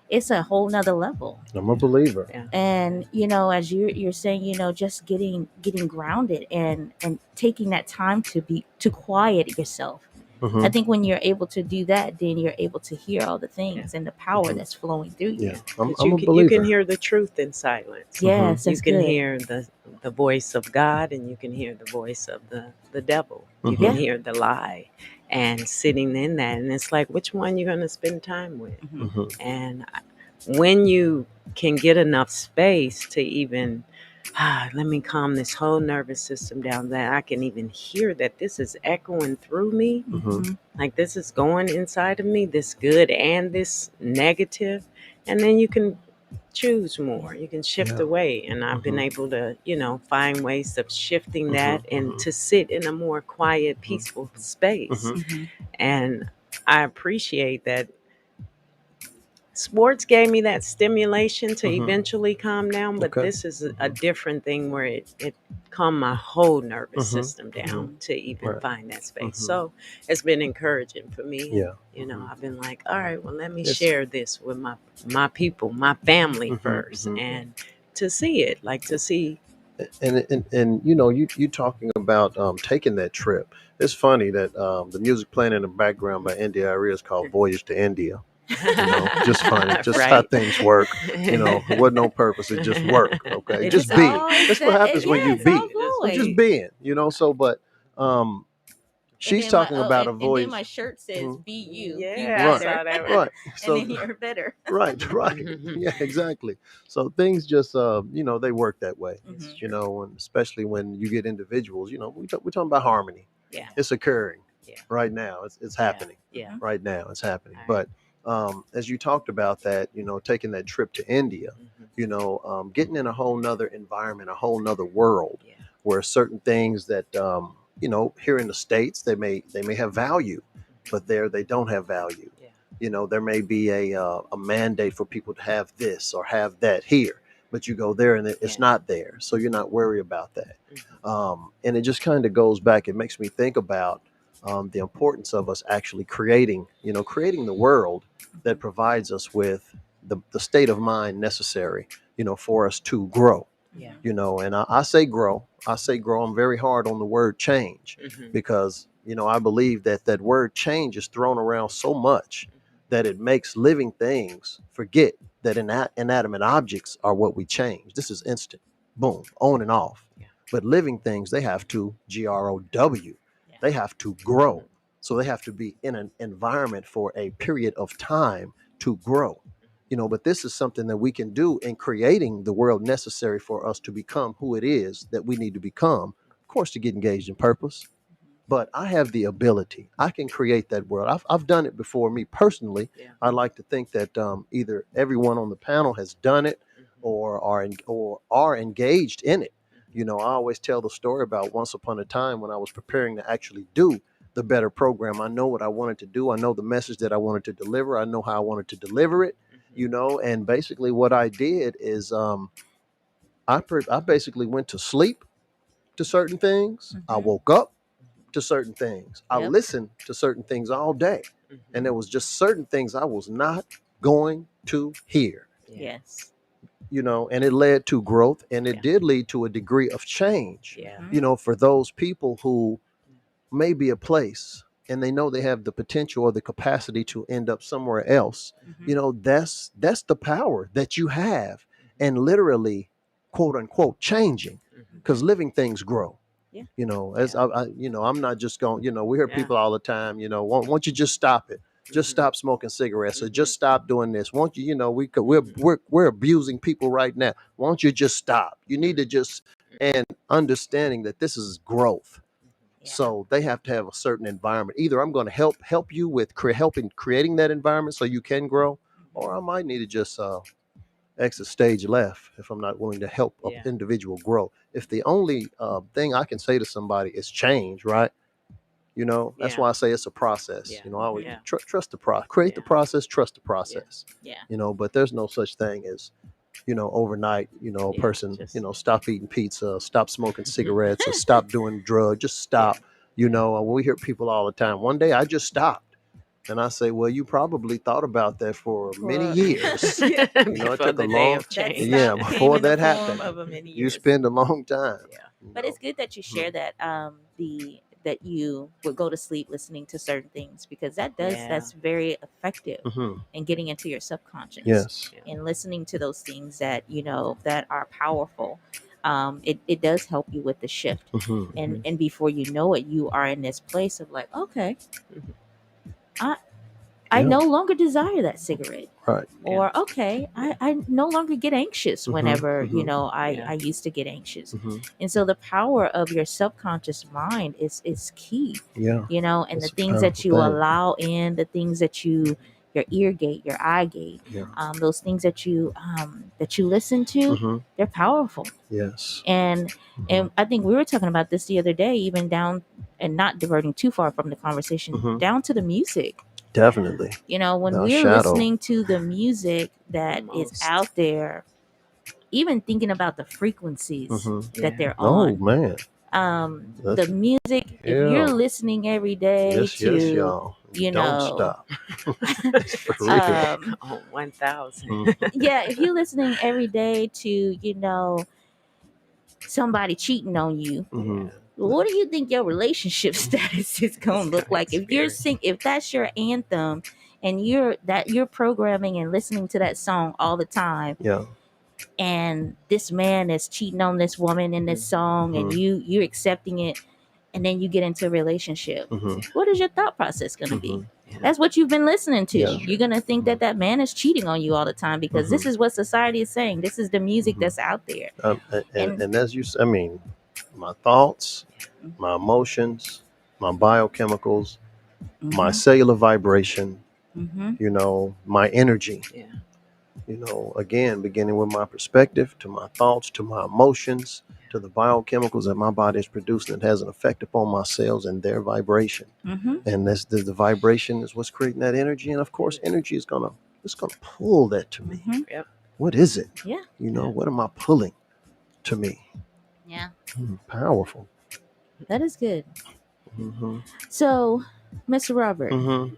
It's a whole nother level. I'm a believer. Yeah. And as you're saying, just getting grounded and taking that time to quiet yourself. I think when you're able to do that, then you're able to hear all the things and the power that's flowing through you. Yeah, I'm a You believer. can hear the truth in silence. Yes, You that's can good. hear the voice of God, and you can hear the voice of the devil. You can hear the lie, and sitting in that, and it's like, which one you're going to spend time with? And when you can get enough space to even, let me calm this whole nervous system down, that I can even hear that this is echoing through me, like this is going inside of me, this good and this negative, and then you can choose more, you can shift away. And I've been able to find ways of shifting that and to sit in a more quiet, peaceful space. And I appreciate that sports gave me that stimulation to eventually calm down, but this is a different thing where it calmed my whole nervous system down to even find that space. So it's been encouraging for me. And, I've been like, all right, well, let me share this with my people, my family first, and to see it, like to see. And you talking about taking that trip. It's funny that the music playing in the background by India Aria is called Voyage to India. Just funny, just how things work. It wasn't on purpose, it just worked. Okay, just being. That's what happens when you be. I'm just being. So, but she's talking about a voyage. And then my shirt says "Be you, Yeah, be I better." saw that. Right. So and then you're better. right. Yeah, exactly. So things just they work that way. And especially when you get individuals, we're talking about harmony. Yeah. It's occurring. Yeah. Right now. It's happening. Yeah. Right now it's happening. Right. But as you talked about that, taking that trip to India, getting in a whole nother environment, a whole nother world, where certain things that here in the States they may have value, but there they don't have value. There may be a mandate for people to have this or have that here, but you go there and it's not there, so you're not worried about that. And it just kind of goes back. It makes me think about the importance of us actually creating the world that provides us with the state of mind necessary, for us to grow. And I say grow. I'm very hard on the word change, because I believe that word change is thrown around so much that it makes living things forget that inanimate objects are what we change. This is instant, boom, on and off. But living things, they have to grow. They have to grow. So they have to be in an environment for a period of time to grow. But this is something that we can do in creating the world necessary for us to become who it is that we need to become. Of course, to get engaged in purpose. But I have the ability. I can create that world. I've done it before. Me personally, I like to think that either everyone on the panel has done it or are engaged in it. I always tell the story about once upon a time when I was preparing to actually do the better program. I know what I wanted to do. I know the message that I wanted to deliver. I know how I wanted to deliver it. And basically what I did is I basically went to sleep to certain things. I woke up to certain things. I listened to certain things all day. And there was just certain things I was not going to hear. Yes. and it led to growth, and it Yeah. did lead to a degree of change, Yeah. for those people who may be a place and they know they have the potential or the capacity to end up somewhere else. That's the power that you have, and literally, quote unquote, changing, because living things grow. Yeah. As I'm not just going. We hear people all the time. Won't you just stop it? Just stop smoking cigarettes, or just stop doing this. Won't you? We're abusing people right now. Won't you just stop? You need to just, and understanding that this is growth. Yeah. So they have to have a certain environment. Either I'm going to help you with helping creating that environment so you can grow, or I might need to just exit stage left if I'm not willing to help an Yeah. individual grow. If the only thing I can say to somebody is change, right? That's Yeah. why I say it's a process. Yeah. I always Yeah. trust the process, create the Yeah. process, trust the process. Yeah. But there's no such thing as overnight, a Yeah. person, Just stop eating pizza, stop smoking cigarettes, or stop doing drugs, just stop. We hear people all the time. One day I just stopped. And I say, well, you probably thought about that for many years. Yeah. It before took a the day long, of That change. yeah, stop came before in the that form happened, of a many you years. spend a long time. Yeah. But it's good that you share that that you would go to sleep listening to certain things, because Yeah. that's very effective Mhm. in getting into your subconscious Yes. Yeah. and listening to those things that that are powerful. It does help you with the shift, Mhm. and before you know it, you are in this place of like, okay, Mhm. I Yeah. no longer desire that cigarette. Right. Or okay, I no longer get anxious whenever Yeah. I used to get anxious. Mhm. And so the power of your subconscious mind is key. Yeah. And the It's a things that powerful you thing. allow in, the things that your ear gate, your eye gate, Yeah. those things that you listen to, Mhm. they're powerful. Yes. And Mhm. I think we were talking about this the other day, even down, and not diverting too far from the conversation, Mhm. down to the music. Definitely. When The we're shadow. listening to the music that is Most. out there, even thinking about the frequencies Mhm. that Yeah. they're Oh on, man. the That's music, if yeah. you're listening every day Yes, to, y'all. you Don't know, stop. It's for real. On 1,000. Mhm. yeah, if you're listening every day to, somebody cheating on you, Mhm. Yeah. what do you think your relationship status is gonna look like if you're Experience. if that's your anthem, and you're programming and listening to that song all the time, Yeah. and this man is cheating on this woman in this song, and Mhm. you're accepting it, and then you get into a relationship, Mhm. what is your thought process going to be? Mhm. Yeah. That's what you've been listening to. Yeah. You're going to think that that man is cheating on you all the time, because this Mhm. is what society is saying. This is the music Mhm. that's out there. And And as I mean, my thoughts, my emotions, my biochemicals, my cellular vibration, mm-hmm. my energy, Yeah. again, beginning with my perspective, to my thoughts, to my emotions, to the biochemicals that my body is producing, that has an effect upon my cells and their vibration. Mm-hmm. And that's the vibration is what's creating that energy. And of course, energy is it's gonna pull that to me. Mm-hmm. Yep. What is it? Yeah. What am I pulling to me? Yeah. Powerful. That is good. Mm-hmm. So, Mr. Robert, Mm-hmm.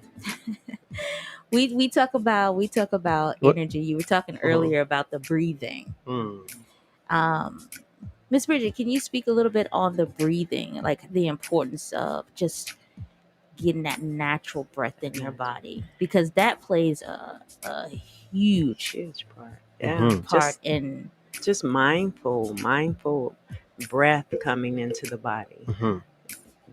we talk about What? energy. You were talking Uh-huh. earlier about the breathing. Mm. Um, Miss Bridget, can you speak a little bit on the breathing, like the importance of just getting that natural breath in your body, because that plays a huge Huge part. Yeah. Mm-hmm. part in. Just mindful breath coming into the body. Mm-hmm.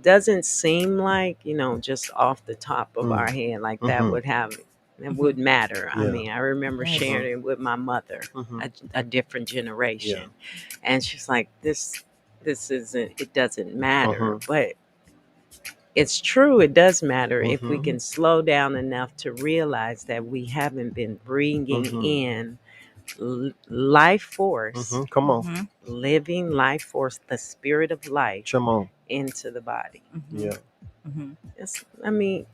Doesn't seem like, just off the top of our Mm. head, like that Mm-hmm. would matter. I Yeah. mean, I remember Yes. sharing it with my mother, Mm-hmm. a different generation. Yeah. And she's like, this isn't, it doesn't matter. Uh-huh. But it's true, it does matter if we Mm-hmm. can slow down enough to realize that we haven't been bringing Mm-hmm. in life force, Mm-hmm. Come on. Mm-hmm. living life force, the spirit of life Come on. into the body. Mm-hmm. Yeah. Mm-hmm. I mean,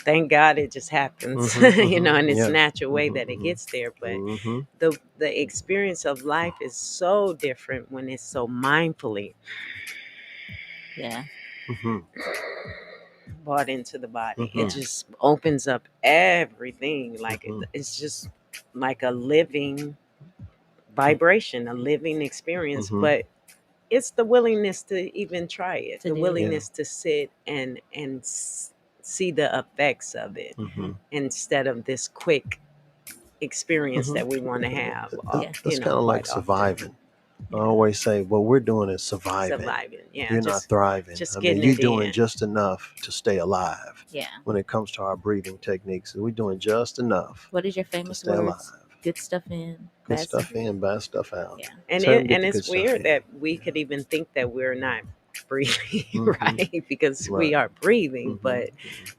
thank God it just happens, Mm-hmm. in its Yeah. natural way Mm-hmm. that it gets there. But Mm-hmm. the experience of life is so different when it's so mindfully Yeah. Mm-hmm. brought into the body. It Mm-hmm. just opens up everything. Like Mm-hmm. it's just like a living vibration, a living experience, but it's the willingness to even try it, the willingness to sit and see the effects of it instead of this quick experience that we want to have. That's kind of like surviving. I always say, what we're doing is surviving. You're not thriving. Just I mean, getting you're it doing in. just enough to stay alive. Yeah. When it comes to our breathing techniques, we're doing just enough. What is your to famous stay words? alive. Good stuff in, Good bad stuff in, bad stuff out. Yeah. And it's weird that we could even think that we're not breathing, right? Because we are breathing. But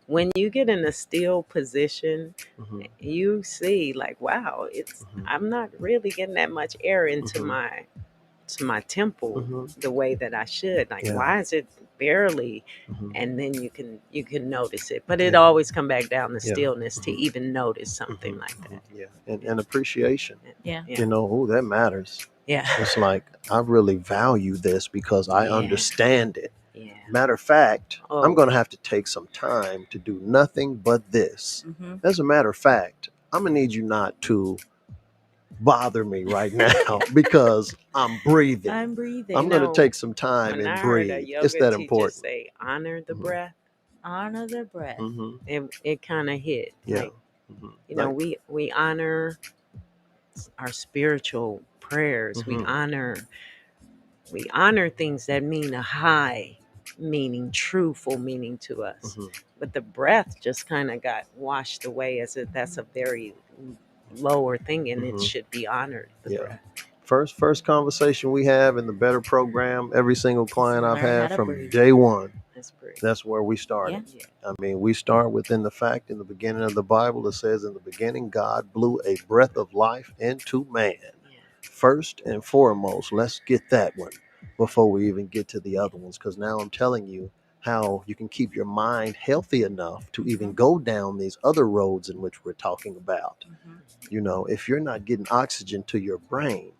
when you get in a still position, you see like, wow, I'm not really getting that much air into my temple the way that I should. Like, why is it barely? And then you can notice it, but it always come back down to stillness to even notice something like that. And appreciation. Yeah. You know, that matters. Yeah. It's like, I really value this because I understand it. Matter of fact, I'm going to have to take some time to do nothing but this. As a matter of fact, I'm going to need you not to bother me right now because I'm breathing. I'm going to take some time and breathe. It's that important. Say, honor the breath. Honor the breath. It kind of hit. Like, you know, we honor our spiritual prayers. We honor things that mean a high meaning, truthful meaning to us. But the breath just kind of got washed away as if that's a very lower thing, and it should be honored. The breath. First conversation we have in the Better program, every single client I've had from day one, that's where we started. I mean, we start within the fact in the beginning of the Bible, it says, in the beginning, God blew a breath of life into man. First and foremost, let's get that one before we even get to the other ones, because now I'm telling you how you can keep your mind healthy enough to even go down these other roads in which we're talking about. You know, if you're not getting oxygen to your brain,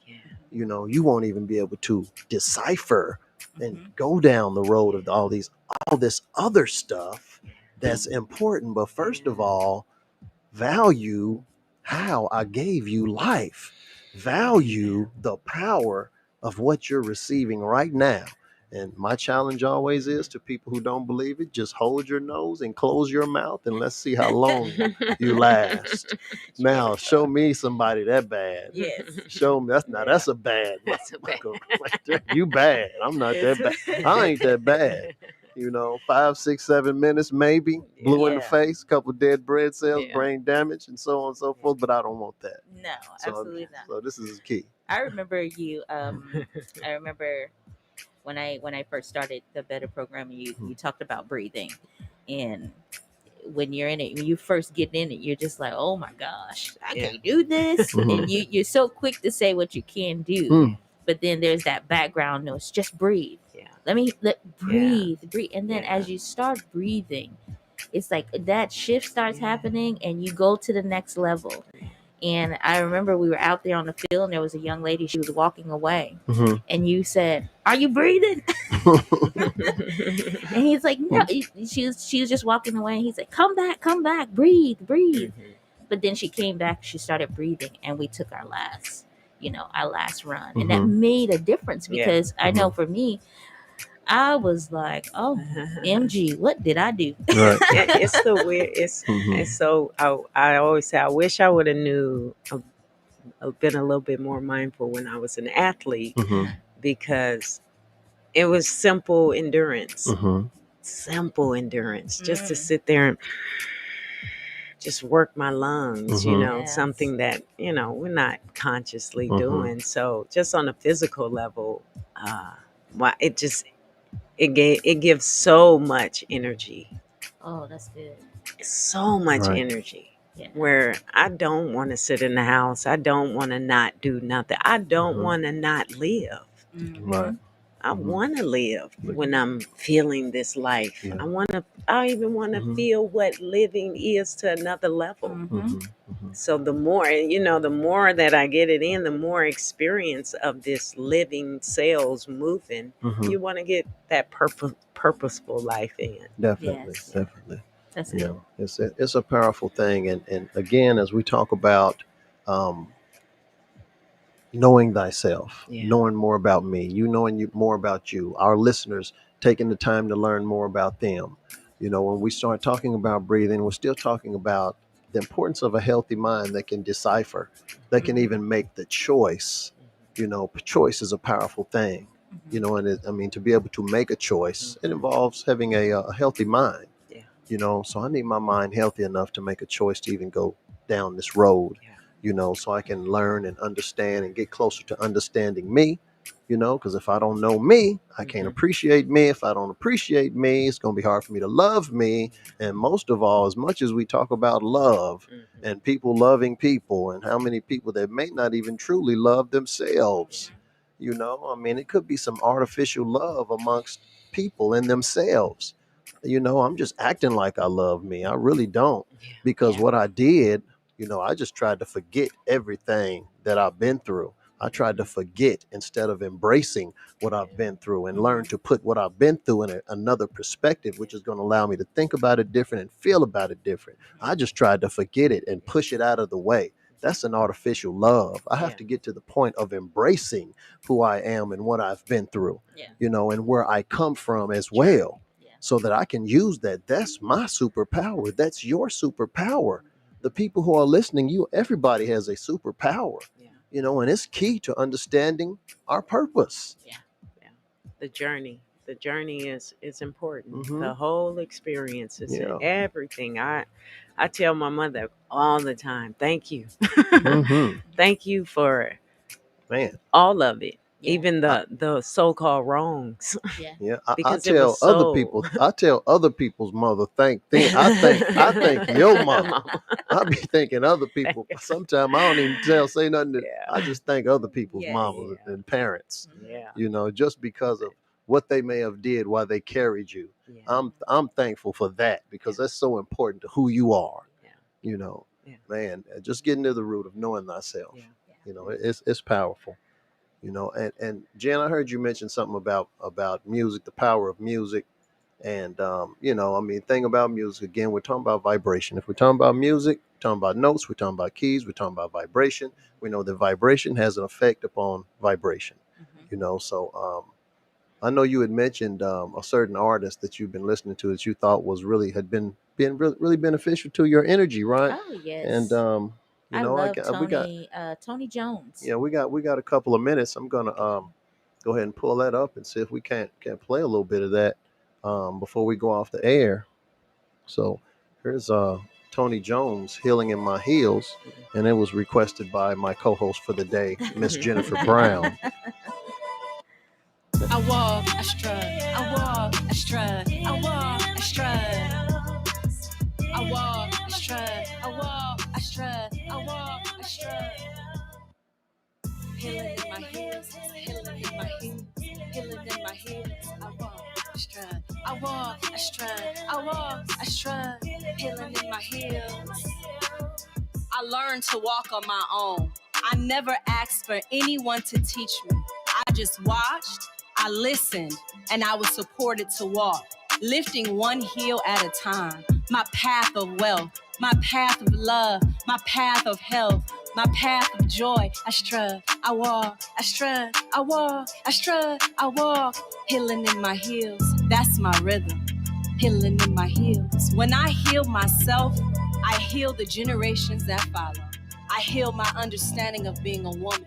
you know, you won't even be able to decipher and go down the road of all this other stuff that's important. But first of all, value how I gave you life. Value the power of what you're receiving right now. And my challenge always is to people who don't believe it, just hold your nose and close your mouth and let's see how long you last. Now, show me somebody that bad. Yes. Show me. That's a bad. That's a bad. You bad. I'm not that bad. I ain't that bad. You know, 5, 6, 7 minutes, maybe blue in the face, couple dead bread cells, brain damage, and so on and so forth. But I don't want that. No, absolutely not. So this is key. I remember you. I remember when I first started the Better program. You talked about breathing, and when you're in it, when you first get in it, you're just like, oh my gosh, I can't do this, and you're so quick to say what you can do. But then there's that background noise. Just breathe. Breathe, and then as you start breathing, it's like that shift starts happening, and you go to the next level. And I remember we were out there on the field, and there was a young lady. She was walking away, and you said, "Are you breathing?" And he's like, "No." She was just walking away, and he's like, come back, breathe." But then she came back. She started breathing, and we took our last run, and that made a difference because I know for me, I was like, "Oh, MG, what did I do?" Right. It's the weird. It's so. I always say, I wish I would have been a little bit more mindful when I was an athlete, because it was simple endurance. Simple endurance, just to sit there and just work my lungs. You know, something that we're not consciously doing. So just on a physical level, it gives so much energy. Oh, that's good. So much energy. Yeah. Where I don't want to sit in the house. I don't want to not do nothing. I don't want to not live. Right. I want to live when I'm feeling this life. I even want to feel what living is to another level. So the more that I get it in, the more experience of this living cells moving, you want to get that purposeful life in. Definitely. That's good. It's a powerful thing. And again, as we talk about, knowing thyself, Yeah. knowing more about me, you knowing more about you, our listeners taking the time to learn more about them. When we start talking about breathing, we're still talking about the importance of a healthy mind that can decipher, that can even make the choice. Choice is a powerful thing. And I mean, to be able to make a choice, it involves having a healthy mind. Yeah. So I need my mind healthy enough to make a choice to even go down this road, Yeah. so I can learn and understand and get closer to understanding me, because if I don't know me, I can't appreciate me. If I don't appreciate me, it's going to be hard for me to love me. And most of all, as much as we talk about love and people loving people, and how many people that may not even truly love themselves, I mean, it could be some artificial love amongst people in themselves. I'm just acting like I love me. I really don't. Yeah. Because Yeah. what I did, I just tried to forget everything that I've been through. I tried to forget instead of embracing what I've been through and learn to put what I've been through in another perspective, which is going to allow me to think about it different and feel about it different. I just tried to forget it and push it out of the way. That's an artificial love. I have Yeah. to get to the point of embracing who I am and what I've been through, Yeah. and where I come from as Journey. well, Yeah. so that I can use that. That's my superpower. That's your superpower. The people who are listening, everybody has a superpower, Yeah. and it's key to understanding our purpose. Yeah. The journey. The journey is important. Hmm. The whole experience is Yeah. everything. I tell my mother all the time, thank you. Hmm. Thank you for Man. all of it. Yeah. Even I, the so-called wrongs. Yeah. yeah. I Because it was tell other so people. I tell other people's mother. I think your mama. Mama. I be thinking other people. Sometimes I don't even say nothing. I Yeah. just think other people's Yes. mamas and parents. Yeah. Just because of what they may have did while they carried you. Yeah. I'm thankful for that, because that's so important to who you are. Yeah. Yeah. Man, just getting to the root of knowing thyself. Yeah. It's powerful. And Jen, I heard you mention something about music, the power of music. And I mean, thing about music, again, we're talking about vibration. If we're talking about music, we're talking about notes, we're talking about keys, we're talking about vibration. We know that vibration has an effect upon vibration. So I know you had mentioned a certain artist that you've been listening to that you thought had been being really beneficial to your energy, right? Oh yes. And I love we got Tony Jones. we got a couple of minutes. I'm gonna go ahead and pull that up and see if we can't play a little bit of that before we go off the air. So here's Tony Jones, "Healing in My Heels," and it was requested by my co-host for the day, Miss Jennifer Brown. I walk, I strut, I walk, I strut, I walk, I strut. I walk, I strut, I walk, I strut, I walk, I strut. Healing in my heels, healing in my heels, healing in my heels. I walk, I strut, I walk, I strut, I walk, I strut. Healing in my heels. I learned to walk on my own. I never asked for anyone to teach me. I just watched, I listened, and I was supported to walk, lifting one heel at a time. My path of wealth, my path of love, my path of health, my path of joy. I strut, I walk, I strut, I walk, I strut, I walk. Healing in my heels, that's my rhythm. Healing in my heels. When I heal myself, I heal the generations that follow. I heal my understanding of being a woman.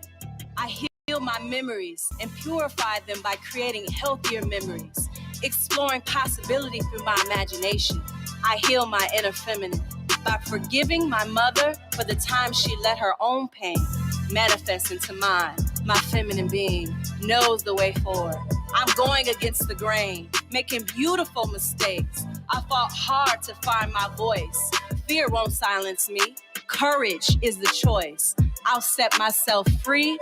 I heal my memories and purify them by creating healthier memories, exploring possibility through my imagination. I heal my inner feminine by forgiving my mother for the time she let her own pain manifest into mine. My feminine being knows the way forward. I'm going against the grain, making beautiful mistakes. I fought hard to find my voice. Fear won't silence me. Courage is the choice. I'll set myself free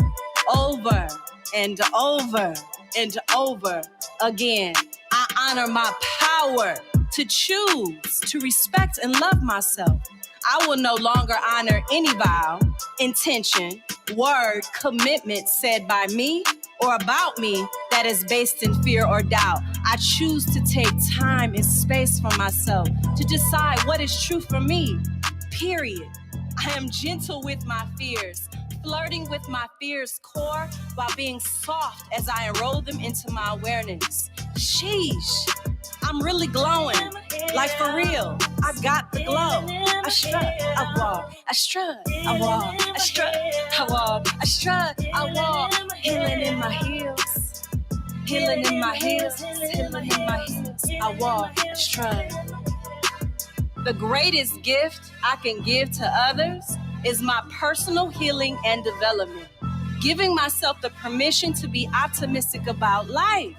over and over and over again. I honor my power to choose, to respect and love myself. I will no longer honor any vow, intention, word, commitment said by me or about me that is based in fear or doubt. I choose to take time and space for myself to decide what is true for me, period. I am gentle with my fears, flirting with my fear's core while being soft as I enroll them into my awareness. Sheesh, I'm really glowing, like for real. I got the glow. I strut, I walk, I strut, I walk, I strut, I walk, I strut, I walk, healing in my heels, healing in my heels, healing in my heels. I walk, I strut. The greatest gift I can give to others is my personal healing and development. Giving myself the permission to be optimistic about life,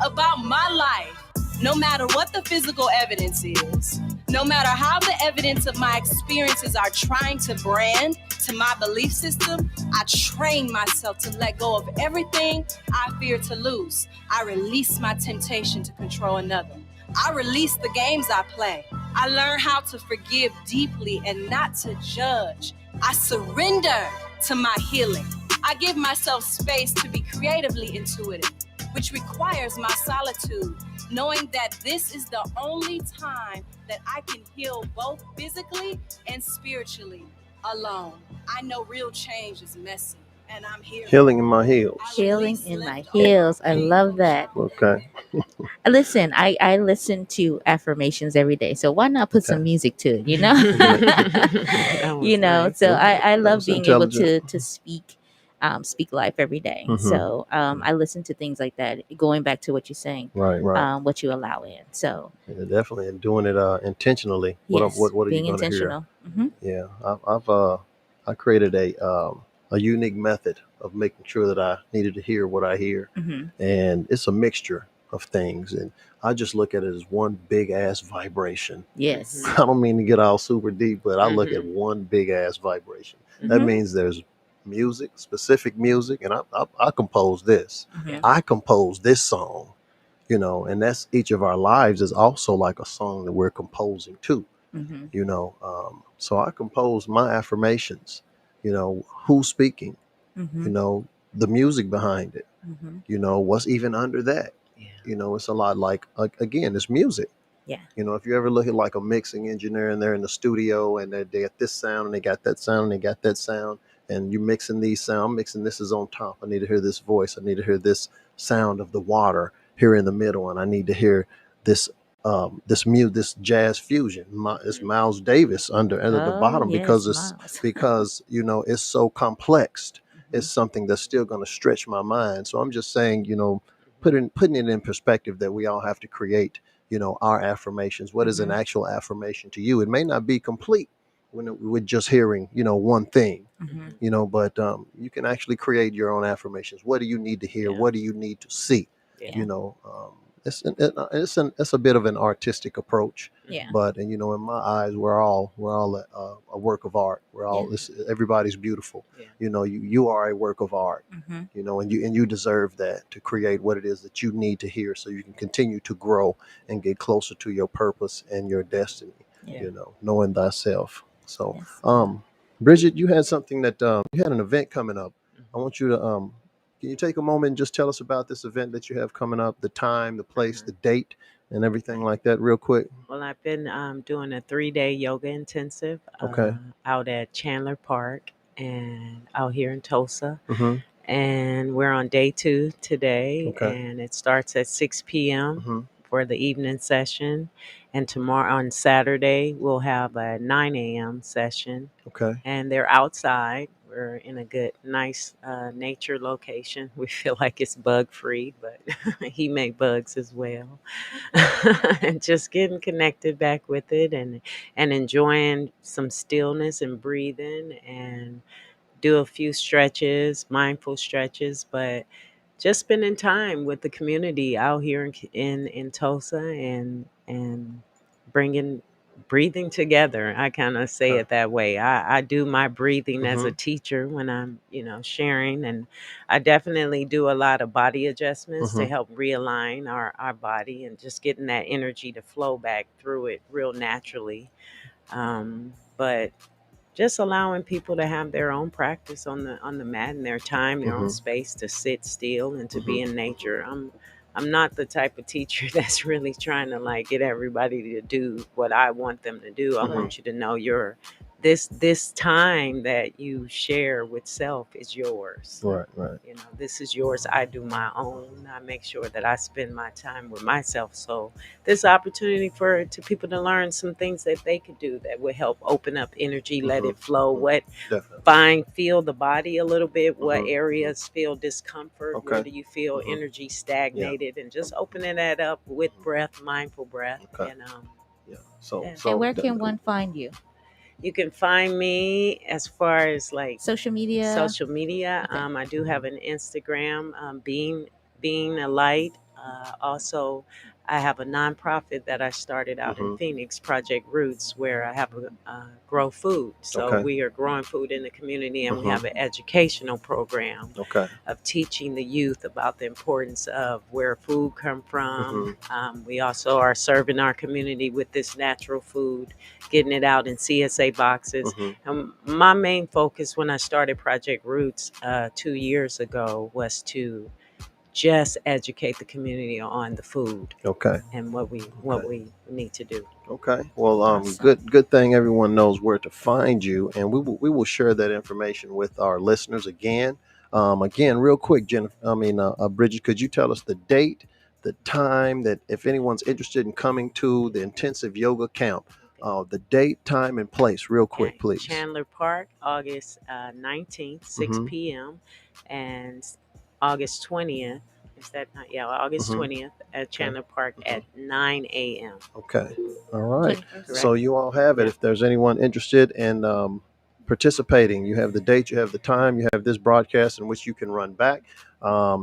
about my life, no matter what the physical evidence is, no matter how the evidence of my experiences are trying to brand to my belief system, I train myself to let go of everything I fear to lose. I release my temptation to control another. I release the games I play. I learn how to forgive deeply and not to judge. I surrender to my healing. I give myself space to be creatively intuitive, which requires my solitude, knowing that this is the only time that I can heal both physically and spiritually alone. I know real change is messy, and I'm here. Healing in my heels. Healing in my heels. I love that. Okay. Listen, I listen to affirmations every day, so why not put some music to it? That was nice. So I love was being able intelligent. to speak life every day. Mhm. So I listen to things like that. Going back to what you're saying, Right, right. what you allow in. So Yeah, definitely, and doing it intentionally. yes, What are you being going to hear? intentional. Hmm. Yeah, I created a unique method of making sure that I needed to hear what I hear, Hmm. and it's a mixture of things, and I just look at it as one big ass vibration. Yes. I don't mean to get all super deep, but I look at Mhm. one big ass vibration. That Hmm. means there's music, specific music, and I compose this. Hmm. I compose this song, and that's each of our lives is also like a song that we're composing too, Hmm. so I compose my affirmations, who's speaking, Hmm. you know, the music behind it, Hmm. what's even under that. Yeah. It's a lot like again, it's music. Yeah. If you ever look at like a mixing engineer and they're in the studio and they got this sound and they got that sound and they got that sound, and you mixing these sound, I'm mixing this is on top. I need to hear this voice. I need to hear this sound of the water here in the middle, and I need to hear this this jazz fusion. It's Miles Davis under the Oh bottom yes, because it's Miles. because it's so complex. It's Mhm. something that's still going to stretch my mind. So I'm just saying, Mhm. putting it in perspective that we all have to create our affirmations. What is an Hmm. actual affirmation to you? It may not be complete with just hearing one thing, Hmm. but you can actually create your own affirmations. What do you need to hear? Yeah. What do you need to see? Yeah. you know it's a bit of an artistic approach, Yeah. but and in my eyes we're all a work of art. We're Yeah. all everybody's beautiful. Yeah. You are a work of art, Hmm. and you deserve that, to create what it is that you need to hear so you can continue to grow and get closer to your purpose and your destiny, Yeah. Yeah. knowing thyself. So Yes. Bridget, you had something that you had an event coming up. I Mhm. want you to can you take a moment and just tell us about this event that you have coming up, the time, the place, Mhm. the date, and everything Okay. like that, real quick? Well, I've been doing a 3-day yoga intensive Okay. out at Chandler Park and out here in Tulsa. Mm-hmm. And we're on day 2 today, Okay. and it starts at 6 p.m. Mm-hmm. for the evening session. And tomorrow on Saturday, we'll have a 9 a.m. session, Okay. and they're outside. We're in a good, nice nature location. We feel like it's bug free, but he made bugs as well. And just getting connected back with it, and enjoying some stillness and breathing, and do a few stretches, mindful stretches, but just spending time with the community out here in Tulsa, and bringing breathing together. I kind of say it that way. I do my breathing as a Mm-hmm. teacher when I'm sharing, and I definitely do a lot of body adjustments to Mm-hmm. help realign our body, and just getting that energy to flow back through it real naturally. But just allowing people to have their own practice on the mat, and their time, their own Mm-hmm. space to sit still and to be Mm-hmm. in nature. I'm not the type of teacher that's really trying to like get everybody to do what I want them to do. I Mm-hmm. want you to know you're this time that you share with self is yours. Right. This is yours. I do my own. I make sure that I spend my time with myself. So there's opportunity to people to learn some things that they could do that would help open up energy, let it flow. What feel the body a little bit. What areas feel discomfort? Okay. Where do you feel energy stagnated? And just opening that up with breath, mindful breath. Okay. And So And where can one find you? you can find me as far as like Social media. Okay. I do have an Instagram, being a light. Also, I have a nonprofit that I started out in Phoenix, Project Roots, where I have a grow food. So we are growing food in the community, and we have an educational program of teaching the youth about the importance of where food come from. We also are serving our community with this natural food, getting it out in CSA boxes. And my main focus when I started Project Roots 2 years ago was to just educate the community on the food. And what we need to do. Okay. Well, good thing everyone knows where to find you, and we will share that information with our listeners again. Again, real quick, Jennifer. Bridget, could you tell us the date, the time that if anyone's interested in coming to the intensive yoga camp, the date, time, and place, real quick, please. Chandler Park, August 19th, 6 p.m. and August 20th. Is that not? Yeah, August 20th at Chandler Park at 9 a.m. Okay. All right. Correct. So you all have it. If there's anyone interested in participating, you have the date, you have the time, you have this broadcast in which you can run back.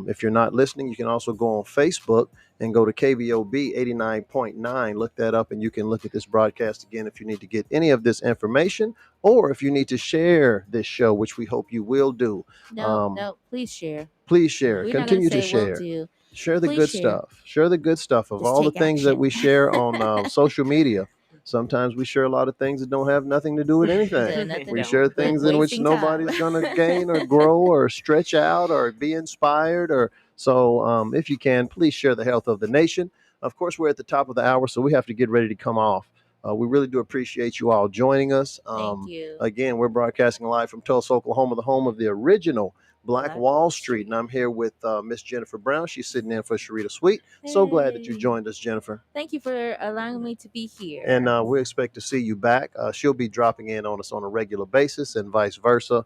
If you're not listening, you can also go on Facebook and go to KBOB 89.9. Look that up, and you can look at this broadcast again if you need to get any of this information, or if you need to share this show, which we hope you will do. No, please share. Please share. We're Continue not gonna to say share. We'll do. Share the Please good share. stuff. Share the good stuff of Just all the take things that action. we share on social media. Sometimes we share a lot of things that don't have nothing to do with anything. Nothing We to share do. things in which Wasting time. nobody's going to gain or grow or stretch out or be inspired. If you can, please share the health of the nation. Of course, we're at the top of the hour, so we have to get ready to come off. We really do appreciate you all joining us. Thank you. Again, we're broadcasting live from Tulsa, Oklahoma, the home of the original Black Wall Street. And I'm here with Miss Jennifer Brown. She's sitting in for Sharita Sweet. So glad that you joined us, Jennifer. Thank you for allowing me to be here. And we expect to see you back. She'll be dropping in on us on a regular basis and vice versa.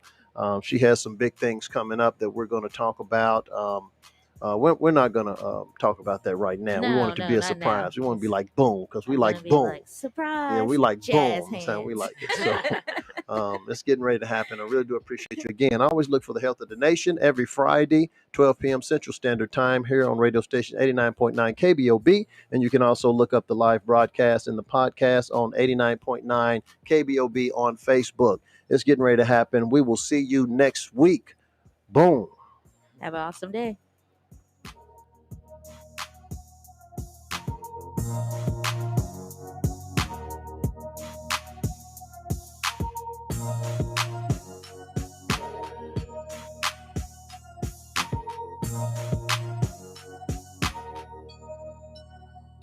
She has some big things coming up that we're going to talk about. We're not going to talk about that right now. We want it to be a surprise. We want to be like boom, because we like boom. Like, surprise. Yeah, we like jazz boom. hands. That's how we like it. So it's getting ready to happen. I really do appreciate you again. I always look for the health of the nation every Friday, 12 p.m. Central Standard Time here on radio station 89.9 KBOB. And you can also look up the live broadcast and the podcast on 89.9 KBOB on Facebook. It's getting ready to happen. We will see you next week. Boom. Have an awesome day.